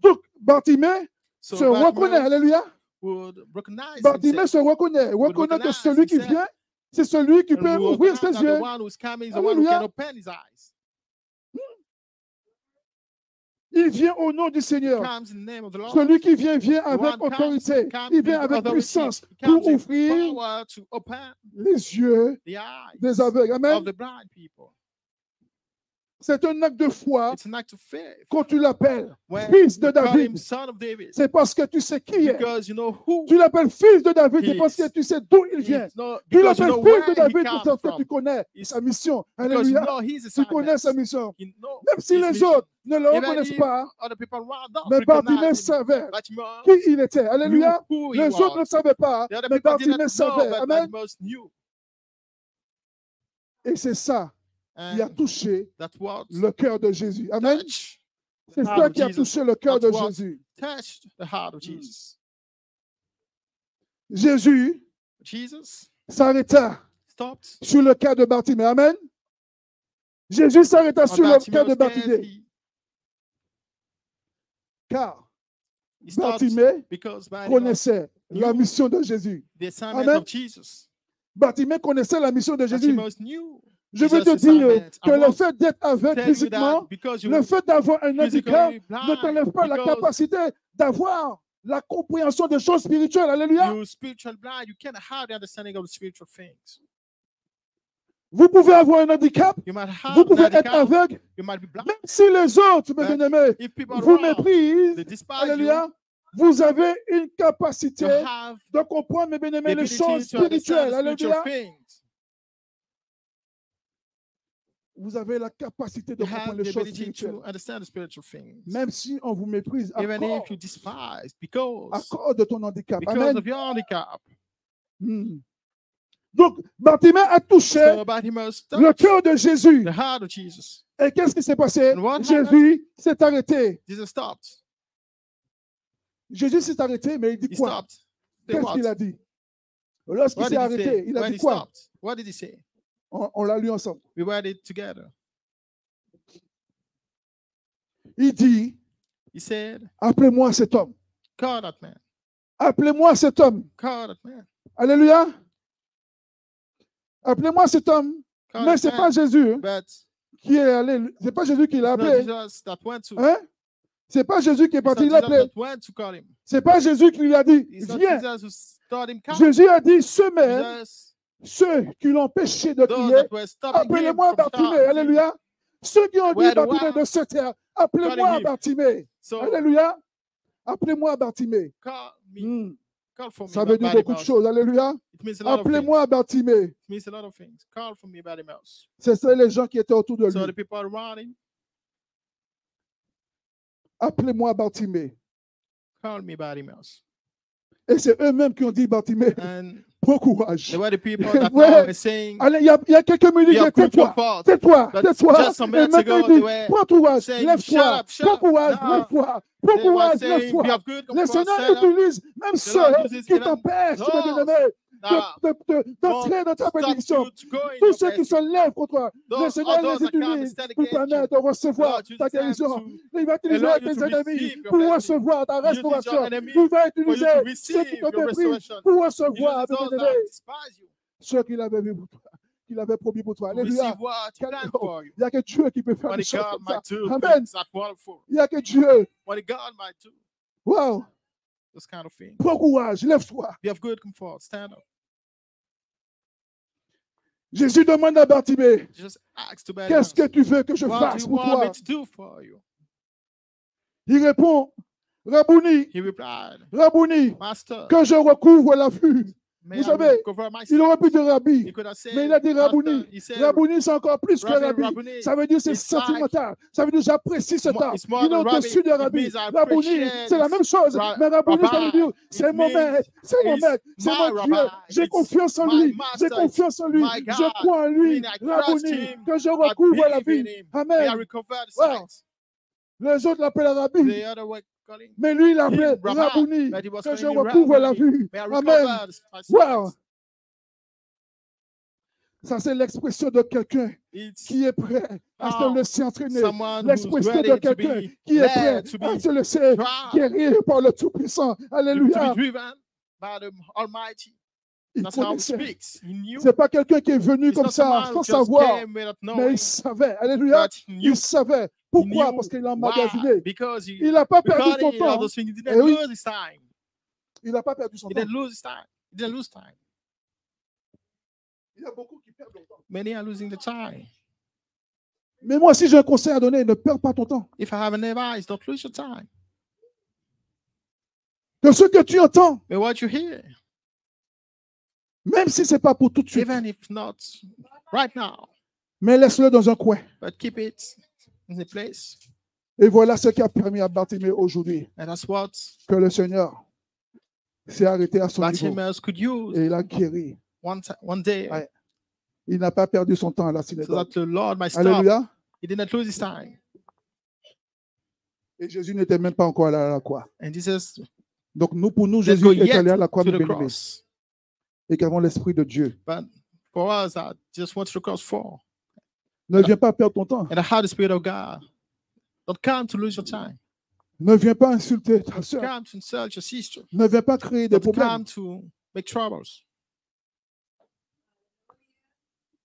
Donc, Bartimée se reconnaît, alléluia. Bartimée se reconnaît que celui qui vient, c'est celui qui peut ouvrir ses yeux. Alléluia. Il vient au nom du Seigneur. Celui qui vient, vient avec autorité. Il vient avec puissance pour ouvrir les yeux des aveugles. Amen. C'est un acte de foi quand tu l'appelles fils de David. C'est parce que tu sais qui il est. Tu l'appelles fils de David, c'est parce que tu sais d'où il vient. Tu l'appelles fils de David parce que tu connais sa mission. Alléluia. Tu connais sa mission. Même si les autres ne le reconnaissent pas, mais Bartimée savait qui il était. Alléluia. Les autres ne savaient pas, mais Bartimée savait. Amen. Et c'est ça qui a touché le cœur de Jésus. Amen. C'est ça qui a touché le cœur de Jésus. Jésus s'arrêta sur le cœur de Bartimée. Amen. Jésus s'arrêta sur le cœur de Bartimée. Car Bartimée connaissait la mission de Jésus. Amen. Bartimée connaissait la mission de Jésus. Je veux te dire que le fait d'être aveugle physiquement, le fait d'avoir un handicap ne t'enlève pas la capacité d'avoir la compréhension des choses spirituelles. Alléluia. Vous pouvez avoir un handicap, vous pouvez être aveugle, même si les autres, mes bien-aimés, vous méprisent. Alléluia. Vous avez une capacité de comprendre, mes bien-aimés, les choses spirituelles. Alléluia. Vous avez la capacité de comprendre les choses spirituelles. Même si on vous méprise à cause de ton handicap. Amen. Donc, Bartimée a touché le cœur de Jésus. Et qu'est-ce qui s'est passé? Jésus s'est arrêté. Jésus s'est arrêté, mais il dit quoi? Qu'est-ce qu'il a dit? Lorsqu'il s'est arrêté, il a dit quoi? On l'a lu ensemble. We read it together. Il dit, appelez-moi cet homme. Call that man. Appelez-moi cet homme. Call that man. Alléluia. Appelez-moi cet homme. Mais ce n'est pas Jésus qui est allé. Ce n'est pas Jésus qui l'a appelé. Hein? Ce n'est pas Jésus qui est parti l'appeler. Ce n'est pas Jésus qui lui a dit, viens. Jésus a dit, ceux qui l'ont empêché de crier, appelez-moi Bartimée. Alléluia. Ceux qui ont dit Bartimée de se taire, appelez-moi Bartimée. Alléluia. Appelez-moi Bartimée. Ça veut dire beaucoup de choses. Alléluia. Appelez-moi Bartimée. C'est ça les gens qui étaient autour de lui. Appelez-moi Bartimée. call me Bartimaeus. Et c'est eux-mêmes qui ont dit, Bartimée, prends courage. There were the people that now are saying, allez, il y a quelques minutes, tais-toi. Et maintenant, il dit, prends courage, lève-toi. Prends courage, lève-toi. Prends courage, lève-toi. Le Seigneur utilise même ceux qui t'empêchent, d'entrer dans ta bénédiction. Tous ceux qui se lèvent contre toi, le Seigneur les utilise pour permettre de recevoir ta guérison. Il va utiliser tes ennemis pour recevoir ta restauration. Il va utiliser ceux qui t'ont mépris pour recevoir ta bénédiction. Ceux qu'il avait vu pour toi, qu'il avait promis pour toi. Alléluia. Il n'y a que Dieu qui peut faire des choses comme ça. Amen. Il n'y a que Dieu. Wow. Prends courage, lève-toi. Jésus demande à Bartimée, qu'est-ce que tu veux que je fasse pour toi? Il répond, Rabouni, que je recouvre la vue. Vous savez, il aurait pu dire Rabbi, mais il a dit Rabouni. Rabouni, c'est encore plus que Rabbi. Ça veut dire c'est sentimental. Ça veut dire j'apprécie ce temps. Il est au-dessus de Rabbi. Rabouni, c'est la même chose. Mais Rabouni, ça veut dire c'est mon maître, c'est mon maître, c'est mon Dieu. J'ai confiance en lui. J'ai confiance en lui. Je crois en lui. Rabouni, que je recouvre la vie. Amen. Wow. Les autres l'appellent Rabbi. Mais lui, il appelait Rabouni, que je recouvre la vue. Amen. Wow. Ça, c'est l'expression de quelqu'un qui est prêt à se laisser entraîner. L'expression de quelqu'un qui est prêt à se laisser guérir par le Tout-Puissant. Alléluia. Il connaissait. C'est pas quelqu'un qui est venu comme ça sans savoir, mais il savait. Alléluia. Il savait. Pourquoi? Parce qu'il a emmagasiné. Il n'a pas perdu son temps. Oui. Il n'a pas perdu son temps. Il y a beaucoup qui perdent leur temps. Many are losing the time. Mais moi, si j'ai un conseil à donner, ne perds pas ton temps. If I have an advice, don't lose your time. Que ce que tu entends, but what you hear, même si ce n'est pas pour tout de suite, even if not right now, mais laisse-le dans un coin. But keep it in the place. Et voilà ce qui a permis à Bartimée aujourd'hui que le Seigneur s'est arrêté à son niveau et il a guéri. One day, ouais. Il n'a pas perdu son temps à la synagogue. So that the Lord might stop. Alléluia. He did not lose his time. Et Jésus n'était même pas encore allé à la croix. And Jesus, donc pour nous, Jésus est allé à la croix, et qu'avant l'Esprit de Dieu. But for us, I just want to cross for. Ne viens pas perdre ton temps. And I have the Spirit of God. Don't come to lose your time. Ne viens pas insulter ta soeur. Come to insult your sister. Ne viens pas créer des problèmes. Come to make troubles.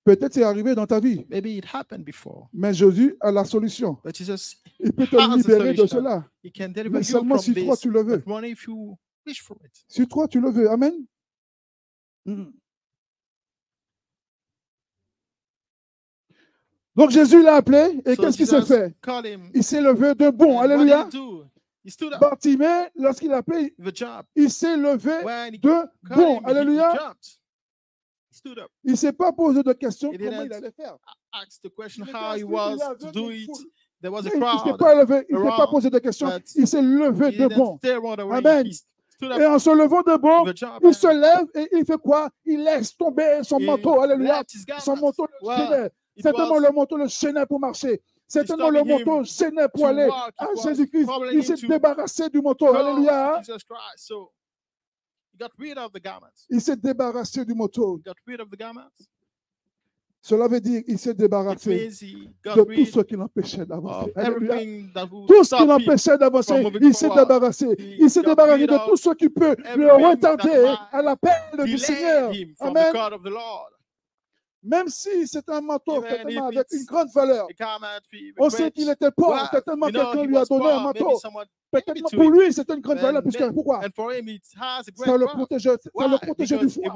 Peut-être c'est arrivé dans ta vie. Maybe it happened before. Mais Jésus a la solution. But Jesus, il peut te libérer de cela. He can deliver mais seulement you from si toi tu le veux. Only if you wish for it. Si toi tu le veux. Amen. Donc Jésus l'a appelé et qu'est-ce qu'il s'est fait? Il s'est levé de bon. Alléluia. Bartimée, lorsqu'il l'a appelé, il s'est levé de bon. Alléluia. Il ne s'est pas posé de questions comment il allait faire. Il ne s'est pas levé, il ne s'est pas posé de questions. Il s'est levé de bon. Amen. Et en se levant de bon, il se lève et il fait quoi? Il laisse tomber son manteau. Alléluia. Son manteau le gênait. Certainement le manteau le gênait pour marcher. Certainement le manteau gênait pour aller à Jésus-Christ. Il s'est débarrassé du manteau. Alléluia. Il s'est débarrassé du manteau. Cela veut dire qu'il s'est débarrassé de tout ce qui l'empêchait d'avancer. Tout ce qui l'empêchait d'avancer, il s'est débarrassé. Il s'est débarrassé de tout ce qui peut le retarder à l'appel du Seigneur. Amen. Même si c'est un manteau certainement avec une grande valeur, on sait qu'il était pauvre, certainement quelqu'un lui a donné un manteau. Peut-être pour lui, c'était une grande valeur, puisque pourquoi? Ça le protégeait du froid.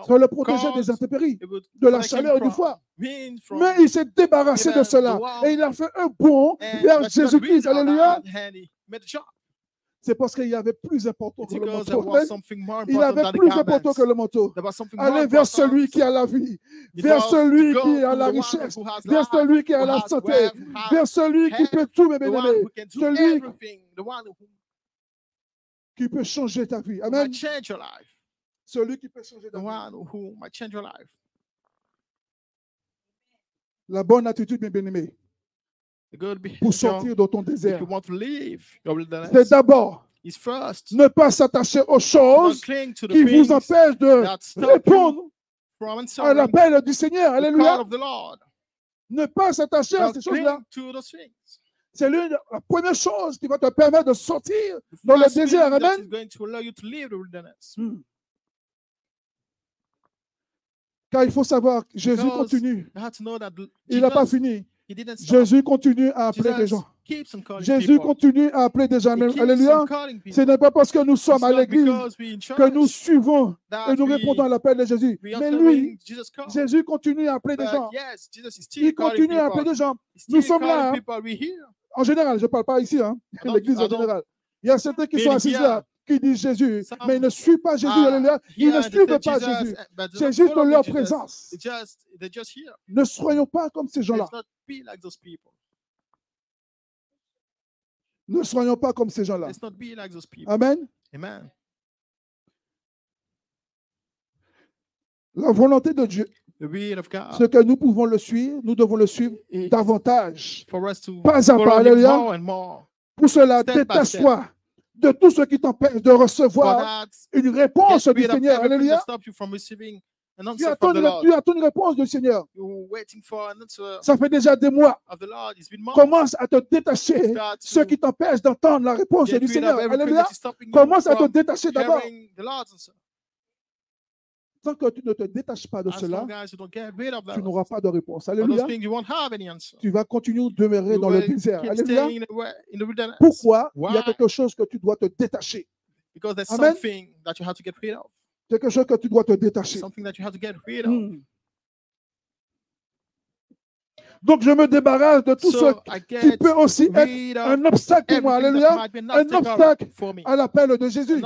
Ça le protégeait des intempéries, de la chaleur et du froid. Mais il s'est débarrassé de cela et il a fait un bond vers Jésus-Christ. Alléluia. C'est parce qu'il y avait plus important que le manteau. Il avait plus important que le manteau. Aller vers celui qui a la vie, vers celui qui a la richesse, vers celui qui a la santé, vers celui qui peut tout, mes bien-aimés. qui peut changer ta vie. Amen. Celui qui peut changer ta vie. La bonne attitude, bien-aimé, pour sortir de ton désert, c'est d'abord ne pas s'attacher aux choses qui vous empêchent de répondre à l'appel du Seigneur. Alléluia. Ne pas s'attacher à ces choses-là. C'est la première chose qui va te permettre de sortir dans le désert. Amen. Car il faut savoir que Jésus continue. Il n'a pas fini. Jésus continue à appeler des gens. Jésus continue à appeler des gens. Alléluia. Ce n'est pas parce que nous sommes à l'église que nous suivons et nous répondons à l'appel de Jésus. Mais lui, Jésus continue à appeler des gens. Il continue à appeler des gens. Nous sommes là. En général, je ne parle pas ici, l'église en général. Il y a certains qui sont assis là, qui disent Jésus, mais ils ne suivent pas Jésus. Alléluia. Ils ne suivent pas Jésus. C'est juste leur présence. Ne soyons pas comme ces gens-là. Ne soyons pas comme ces gens-là. Amen. La volonté de Dieu, ce que nous pouvons le suivre, nous devons le suivre davantage. Pas à pas. Alléluia. Pour cela, détache-toi de tout ce qui t'empêche de recevoir une réponse du Seigneur. Alléluia. Tu attends une réponse du Seigneur. Ça fait déjà des mois. Commence à te détacher ce qui t'empêche d'entendre la réponse du Seigneur. Alléluia. Commence à te détacher d'abord. Tant que tu ne te détaches pas de cela, tu n'auras pas de réponse. Alléluia. Tu vas continuer de demeurer dans le désert. Alléluia. Pourquoi? Il y a quelque chose que tu dois te détacher. Amen. Quelque chose que tu dois te détacher. Donc, je me débarrasse de tout ce qui peut aussi être un obstacle pour moi. Alléluia. Un obstacle à l'appel de Jésus.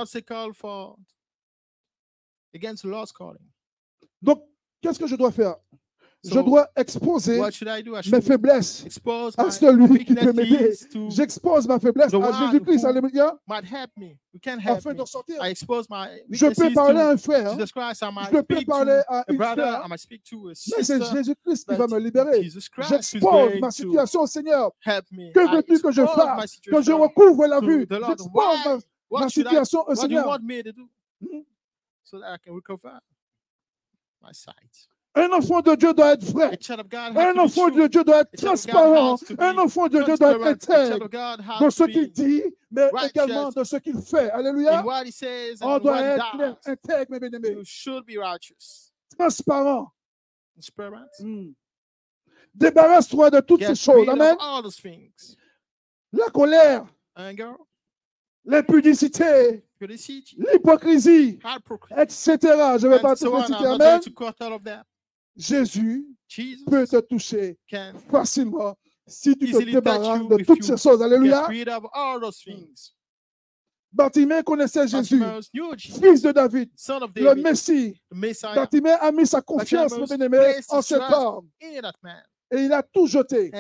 Donc, qu'est-ce que je dois faire? Je dois exposer mes faiblesses à celui qui peut m'aider. J'expose ma faiblesse à Jésus-Christ. Alléluia. Afin de sortir. Je peux parler à un frère. Je peux parler à une frère. Mais c'est Jésus-Christ qui va me libérer. J'expose ma situation au Seigneur. Que veux-tu que je fasse? Que je recouvre la vue. J'expose ma situation au Seigneur. Un enfant de Dieu doit être vrai. Un enfant de Dieu doit être transparent. Un enfant de Dieu doit être intègre dans ce qu'il dit, mais également dans ce qu'il fait. Alléluia. On doit être clair, intègre, mes bien-aimés. Transparent. Débarrasse-toi de toutes ces choses. Amen. La colère, l'impudicité, l'hypocrisie, etc. Je ne vais pas te citer. Amen. Jésus peut te toucher facilement si tu te débarrasses de toutes ces choses. Alléluia. Bartimée connaissait Jésus, fils de David, le Messie. Bartimée a mis sa confiance, mon bien-aimé, en cet homme. Et il a tout jeté.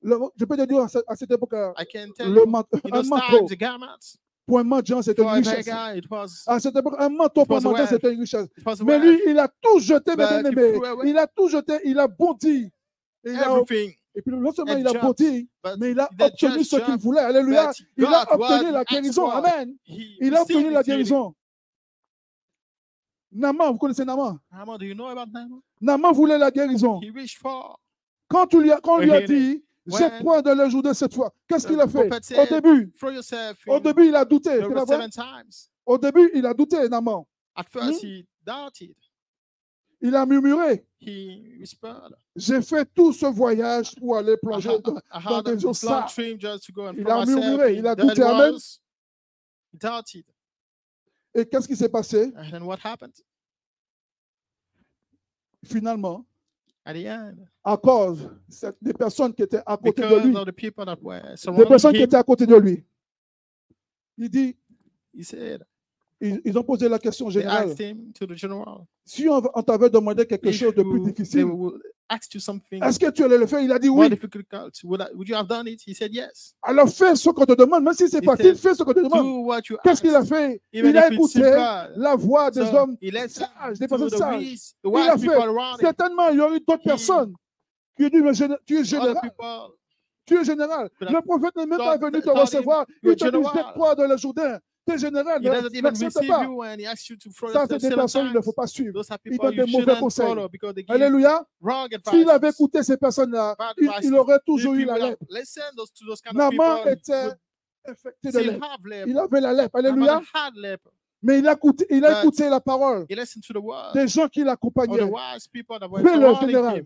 Je peux te dire à cette époque, un manteau. Pour un mendiant, c'était une richesse. À cette époque, un manteau pour un mendiant, c'était une richesse. Mais lui, il a tout jeté, mes bien-aimés. Il a tout jeté, il a bondi. Et puis non seulement il a bondi, mais il a obtenu ce qu'il voulait. Alléluia. Il a obtenu la guérison. Amen. Il a obtenu la guérison. Naaman, vous connaissez Naaman? Naaman voulait la guérison. Quand on lui a dit, j'ai point de le jour de cette fois. Qu'est-ce qu'il a fait? Au début, il a douté. Au début, il a douté, Naaman. Il a murmuré. J'ai fait tout ce voyage pour aller plonger dans des eaux sales. Il a murmuré, il a douté. Amen. Et qu'est-ce qui s'est passé? Finalement, à cause des personnes qui étaient à côté de lui, des personnes qui étaient à côté de lui, il dit, Ils ont posé la question générale. Si on t'avait demandé quelque chose de plus difficile, est-ce que tu allais le faire? Il a dit oui. Alors fais ce qu'on te demande, même si c'est facile, fais ce qu'on te demande. Qu'est-ce qu'il a fait? Il a écouté la voix des hommes sages, des personnes sages. Il a fait. Certainement, il y aurait d'autres personnes qui ont dit, mais tu es général. Tu es général. Le prophète n'est même pas venu te recevoir. Il te dit, jette-toi dans le Jourdain. Tu es général. N'accepte pas. Ça, c'est des personnes qu'il ne faut pas suivre. Ils donnent des mauvais conseils. Alléluia. S'il avait écouté ces personnes-là, il aurait toujours eu la lèpre. Naaman était infecté de lèpre. Il avait la lèpre. Alléluia. Mais il a écouté la parole des gens qui l'accompagnaient. Fais-le, général.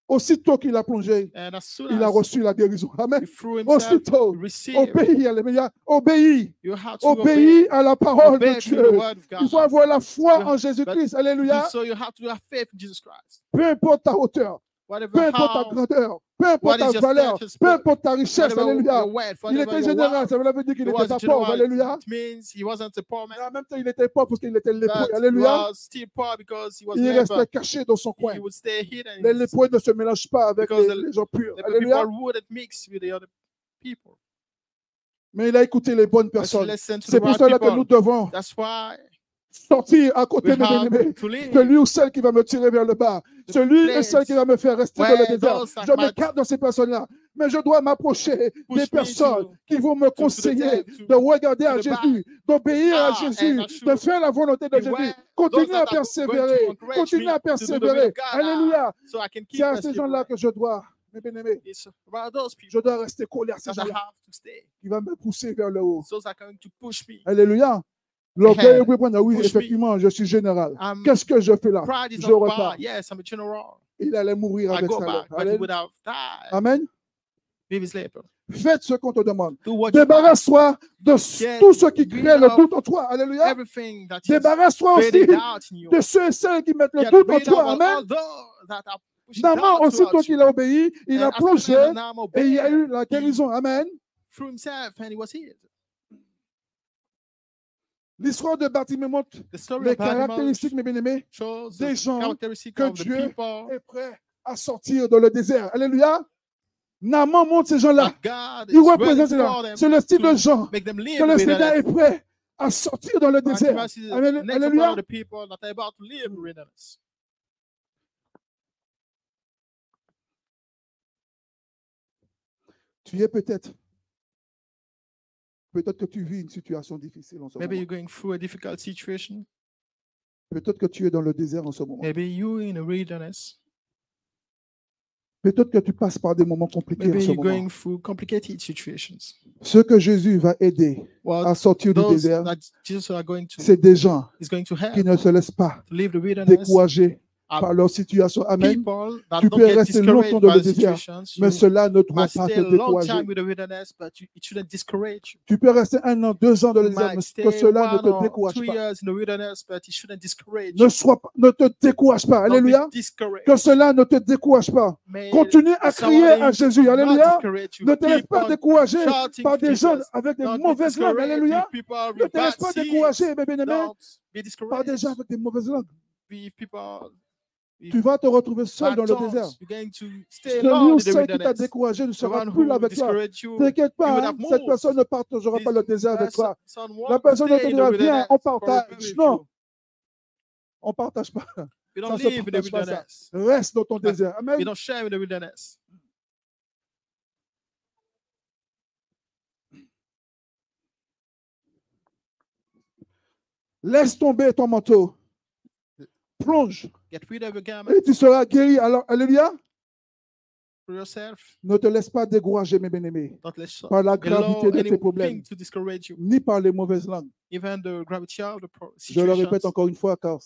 Aussitôt qu'il a plongé, il a reçu la guérison. Amen. Aussitôt, obéis, alléluia. Obéis. Obéis à la parole de Dieu. Il faut avoir la foi en Jésus-Christ. Alléluia. Peu importe ta hauteur, peu importe ta grandeur, peu importe ta valeur, peu importe ta richesse, alléluia. Il était général, ça veut dire qu'il n'était pas pauvre, alléluia. Mais en même temps, il était pauvre parce qu'il était lépreux, alléluia. Il restait caché dans son coin. Les lépreux ne se mélangent pas avec les gens purs, alléluia. Mais il a écouté les bonnes personnes. C'est pour cela que nous devons sortir à côté de bien-aimé. Celui ou celle qui va me tirer vers le bas. Celui et celle qui va me faire rester dans le désert. Je m'écarte de ces personnes-là. Mais je dois m'approcher des personnes qui vont me conseiller de regarder à Jésus, d'obéir à Jésus, de faire la volonté de Jésus. Continuez à persévérer. Continuez à persévérer. Alléluia. C'est à ces gens-là que je dois, mes bien-aimés, je dois rester collé à ces gens-là qui va me pousser vers le haut. Alléluia. L'orgueil est répondre, oui, effectivement, je suis général. Qu'est-ce que je fais là? Je repars. Il allait mourir avec ça. Amen. Faites ce qu'on te demande. Débarrasse-toi de tout ce qui crée le doute en toi. Alléluia. Débarrasse-toi aussi de ceux et celles qui mettent le doute en toi. Amen. Naaman, aussitôt qu'il a obéi, il a plongé et il y a eu la guérison. Amen. L'histoire de Bartimée montre les caractéristiques, mes bien-aimés, des gens que Dieu est prêt à sortir dans le désert. Alléluia. Naaman montre ces gens-là. Il représente cela. C'est le style de gens que le Seigneur est prêt à sortir dans le désert. Alléluia. Tu es peut-être que tu vis une situation difficile en ce moment. Maybe you're going through a difficult situation. Peut-être que tu es dans le désert en ce moment. Maybe you're in a wilderness. Peut-être que tu passes par des moments compliqués Maybe en ce you're moment. going through complicated situations. Ce que Jésus va aider à sortir du désert, c'est des gens qui ne se laissent pas décourager par leur situation. Amen. Tu peux rester longtemps dans le désert, mais cela ne doit pas te décourager. Tu peux rester 1 an, 2 ans dans le désert, mais que cela ne te décourage pas. Ne te décourage pas. Alléluia. Que cela ne te décourage pas. Continue à crier à Jésus. Alléluia. Ne te laisse pas décourager par des gens avec des mauvaises langues. Alléluia. Ne te laisse pas décourager, mes bien-aimés, par des gens avec des mauvaises langues. Tu vas te retrouver seul dans le désert. Celui ou celle qui t'a découragé ne sera plus là avec toi. Ne t'inquiète pas, hein, cette personne ne partagera pas le désert avec toi. La personne ne te dira, viens, on partage. Non, on ne partage pas. Ça se partage pas, ça. Reste dans ton désert. Amen. Laisse tomber ton manteau. Plonge. Et tu seras guéri. Alors, alléluia. Ne te laisse pas décourager, mes bien-aimés, par la gravité de tes problèmes, ni par les mauvaises langues. Je le répète encore une fois, car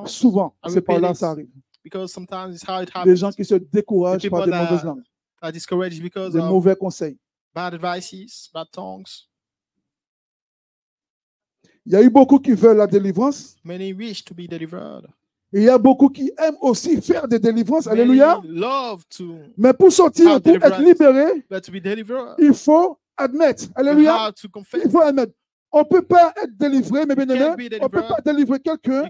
souvent, c'est par là que ça arrive. Des gens qui se découragent par des mauvaises langues, des mauvais conseils. Il y a eu beaucoup qui veulent la délivrance. Et il y a beaucoup qui aiment aussi faire des délivrances. Alléluia. Mais pour sortir, pour être libéré, il faut admettre. Alléluia. Il faut admettre. On ne peut pas être délivré, mes bien-aimés. On ne peut pas délivrer quelqu'un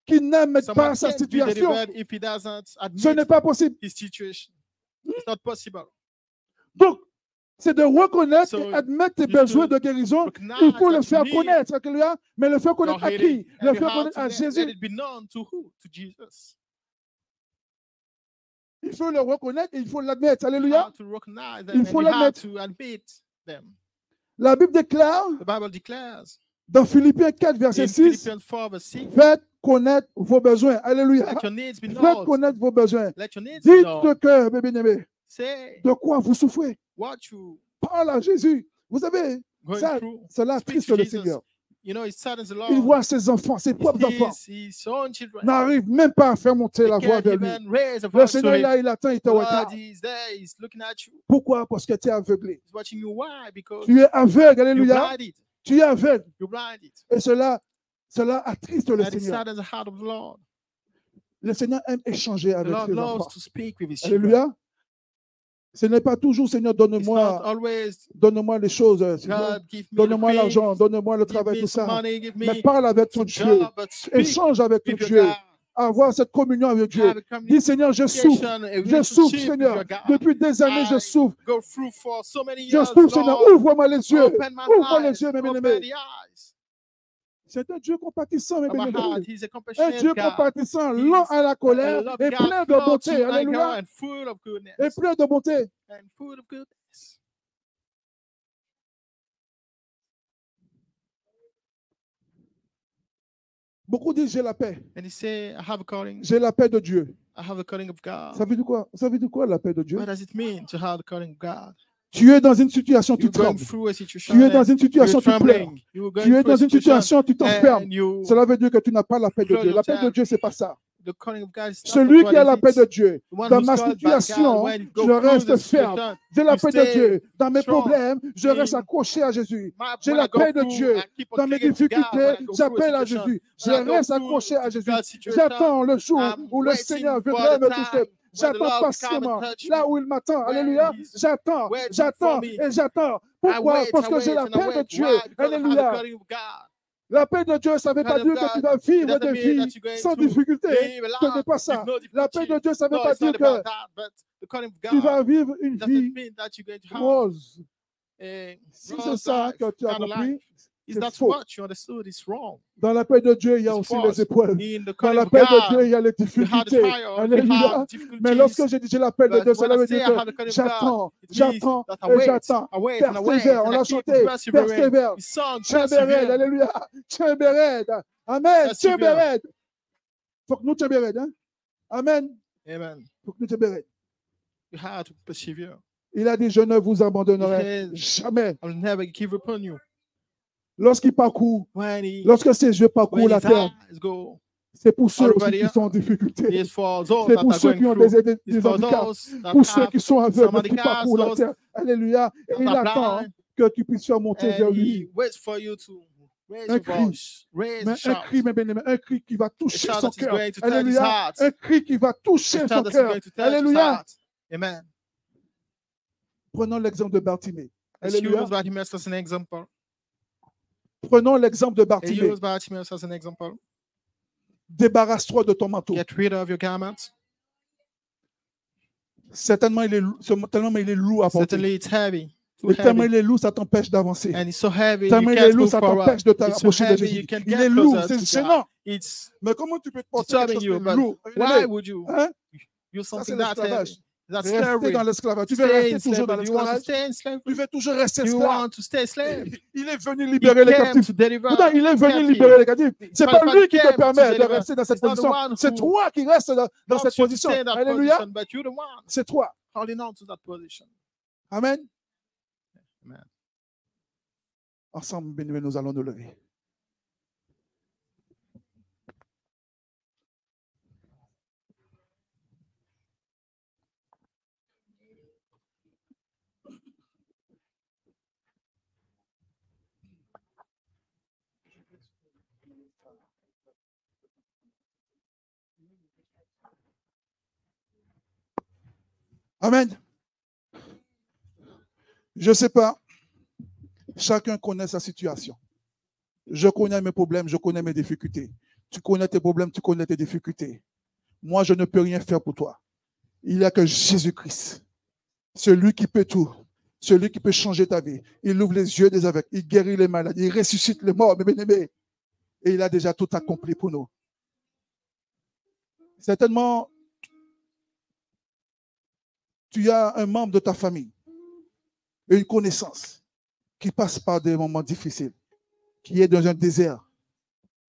qui n'admet pas sa situation. Ce n'est pas possible. Donc, c'est de reconnaître et admettre tes besoins de guérison. Il faut le faire connaître. Alléluia. Mais le faire connaître à qui? Le faire connaître à Jésus. Il faut le reconnaître et il faut l'admettre. Alléluia. Il faut l'admettre. La Bible déclare dans Philippiens 4, verset 6, faites connaître vos besoins. Alléluia. Faites connaître vos besoins. Dites de cœur, mes bien-aimés, de quoi vous souffrez. Parle à Jésus. Vous savez, cela attriste le Seigneur. Il voit ses enfants, ses propres enfants, n'arrivent même pas à faire monter la voix vers lui. Le Seigneur est là, il attend, il te regarde. Pourquoi? Parce que tu es aveuglé. Tu es aveugle, alléluia. Tu es aveugle. Et cela attriste le Seigneur. Le Seigneur aime échanger avec ses enfants. Alléluia. Ce n'est pas toujours, Seigneur, donne-moi les choses, donne-moi l'argent, donne-moi le travail, tout ça. Mais parle avec ton Dieu, échange avec ton Dieu, avoir cette communion avec Dieu. Dis, Seigneur, je souffre, Seigneur. Depuis des années, je souffre. Je souffre, Seigneur. Ouvre-moi les yeux. Ouvre-moi les yeux, mes bien-aimés. C'est un Dieu compatissant, mes bien-aimés. Un Dieu compatissant, lent à la colère et plein de bonté. Alléluia. Et plein de bonté. Beaucoup disent j'ai la paix. J'ai la paix de Dieu. Ça veut dire quoi? Ça veut dire quoi la paix de Dieu? Tu es dans une situation, tu trembles. Tu es dans une situation, tu pleures. Tu es dans une situation, tu t'enfermes. Cela veut dire que tu n'as pas la paix de Dieu. La paix de Dieu, c'est pas ça. Celui qui a la paix de Dieu, dans ma situation, je reste ferme. J'ai la paix de Dieu. Dans mes problèmes, je reste accroché à Jésus. J'ai la paix de Dieu. Dans mes difficultés, j'appelle à Jésus. Je reste accroché à Jésus. J'attends le jour où le Seigneur viendra me toucher. J'attends patiemment là où il m'attend. Alléluia. J'attends et j'attends. Pourquoi? Parce que j'ai la paix de Dieu. Alléluia. La paix de Dieu, ça ne veut pas dire que tu vas vivre des vies sans difficulté. Ce n'est pas ça. La paix de Dieu, ça ne veut pas dire que tu vas vivre une vie rose. Si c'est ça que tu as compris, c'est faux. Dans la paix de Dieu, il y a aussi les épreuves. Dans la paix de Dieu, il y a les difficultés. Alléluia. Mais lorsque je dis j'ai la paix de Dieu, cela veut dire que j'attends. Persévère. On l'a chanté. Persévère. Tchembered. Alléluia. Tchembered. Amen. Tchembered. Il faut que nous tchembered. Amen. Il faut que nous tchembered. Il a dit, je ne vous abandonnerai jamais. Lorsqu'il parcourt, lorsque ses yeux parcourent la terre, c'est pour ceux aussi qui sont en difficulté. C'est pour ceux qui ont des handicaps, pour ceux qui sont aveugles, qui parcourent la terre. Alléluia. Et il attend que tu puisses faire monter vers lui. Un cri, mes bien-aimés, un cri qui va toucher son cœur. Alléluia. Un cri qui va toucher son cœur. Alléluia. Prenons l'exemple de Bartimée. Alléluia. Prenons l'exemple de Bartimée. Débarrasse-toi de ton manteau. Certainement, il est lourd à porter. Et tellement il est lourd, ça t'empêche d'avancer. Tellement il est lourd, ça t'empêche de t'approcher de Jésus. Il est lourd, c'est gênant. Mais comment tu peux te porter quelque chose de lourd? Hein? Ça, c'est l'esclavage. Rester dans l'esclavage. Tu veux rester toujours dans l'esclavage. Tu veux toujours rester esclave. Il est venu libérer les captifs. Il est venu libérer les captifs. Ce n'est pas lui qui te permet de rester dans cette position. C'est toi qui restes dans cette position. Alléluia. C'est toi. Amen. Ensemble, béni, nous allons nous lever. Amen. Je ne sais pas Chacun connaît sa situation. Je connais mes problèmes, je connais mes difficultés. Tu connais tes problèmes, tu connais tes difficultés. Moi, je ne peux rien faire pour toi. Il n'y a que Jésus-Christ. Celui qui peut tout. Celui qui peut changer ta vie. Il ouvre les yeux des aveugles. Il guérit les malades. Il ressuscite les morts, mes bien-aimés. Et il a déjà tout accompli pour nous. Certainement, tu as un membre de ta famille, une connaissance qui passe par des moments difficiles, qui est dans un désert.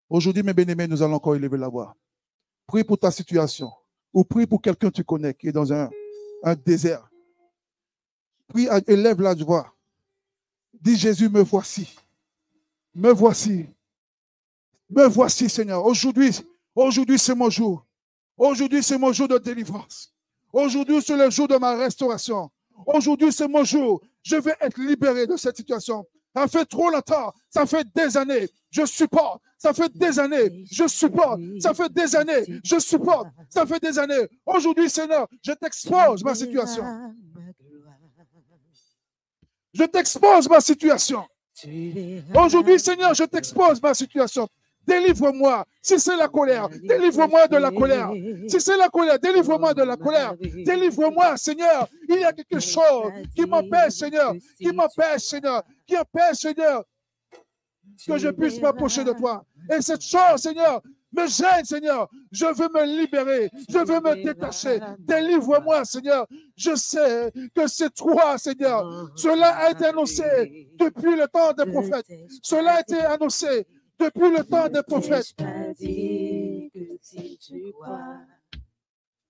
Aujourd'hui, mes bien-aimés, nous allons encore élever la voix. Prie pour ta situation, ou prie pour quelqu'un que tu connais qui est dans un désert. Prie, élève la voix. Dis Jésus, me voici. Me voici. Me voici, Seigneur. Aujourd'hui, c'est mon jour. Aujourd'hui, c'est mon jour de délivrance. Aujourd'hui, c'est le jour de ma restauration. Aujourd'hui, c'est mon jour. Je vais être libéré de cette situation. Ça fait trop longtemps. Ça fait des années. Je supporte. Ça fait des années. Je supporte. Ça fait des années. Je supporte. Ça fait des années. Aujourd'hui, Seigneur, je t'expose ma situation. Je t'expose ma situation. Aujourd'hui, Seigneur, je t'expose ma situation. Délivre-moi. Si c'est la colère, délivre-moi de la colère. Si c'est la colère, délivre-moi de la colère. Délivre-moi, Seigneur. Il y a quelque chose qui m'empêche, Seigneur. Qui m'empêche, Seigneur. Qui empêche, Seigneur, que je puisse m'approcher de toi. Et cette chose, Seigneur, me gêne, Seigneur. Je veux me libérer. Je veux me détacher. Délivre-moi, Seigneur. Je sais que c'est toi, Seigneur. Cela a été annoncé depuis le temps des prophètes. Cela a été annoncé depuis le temps des prophètes.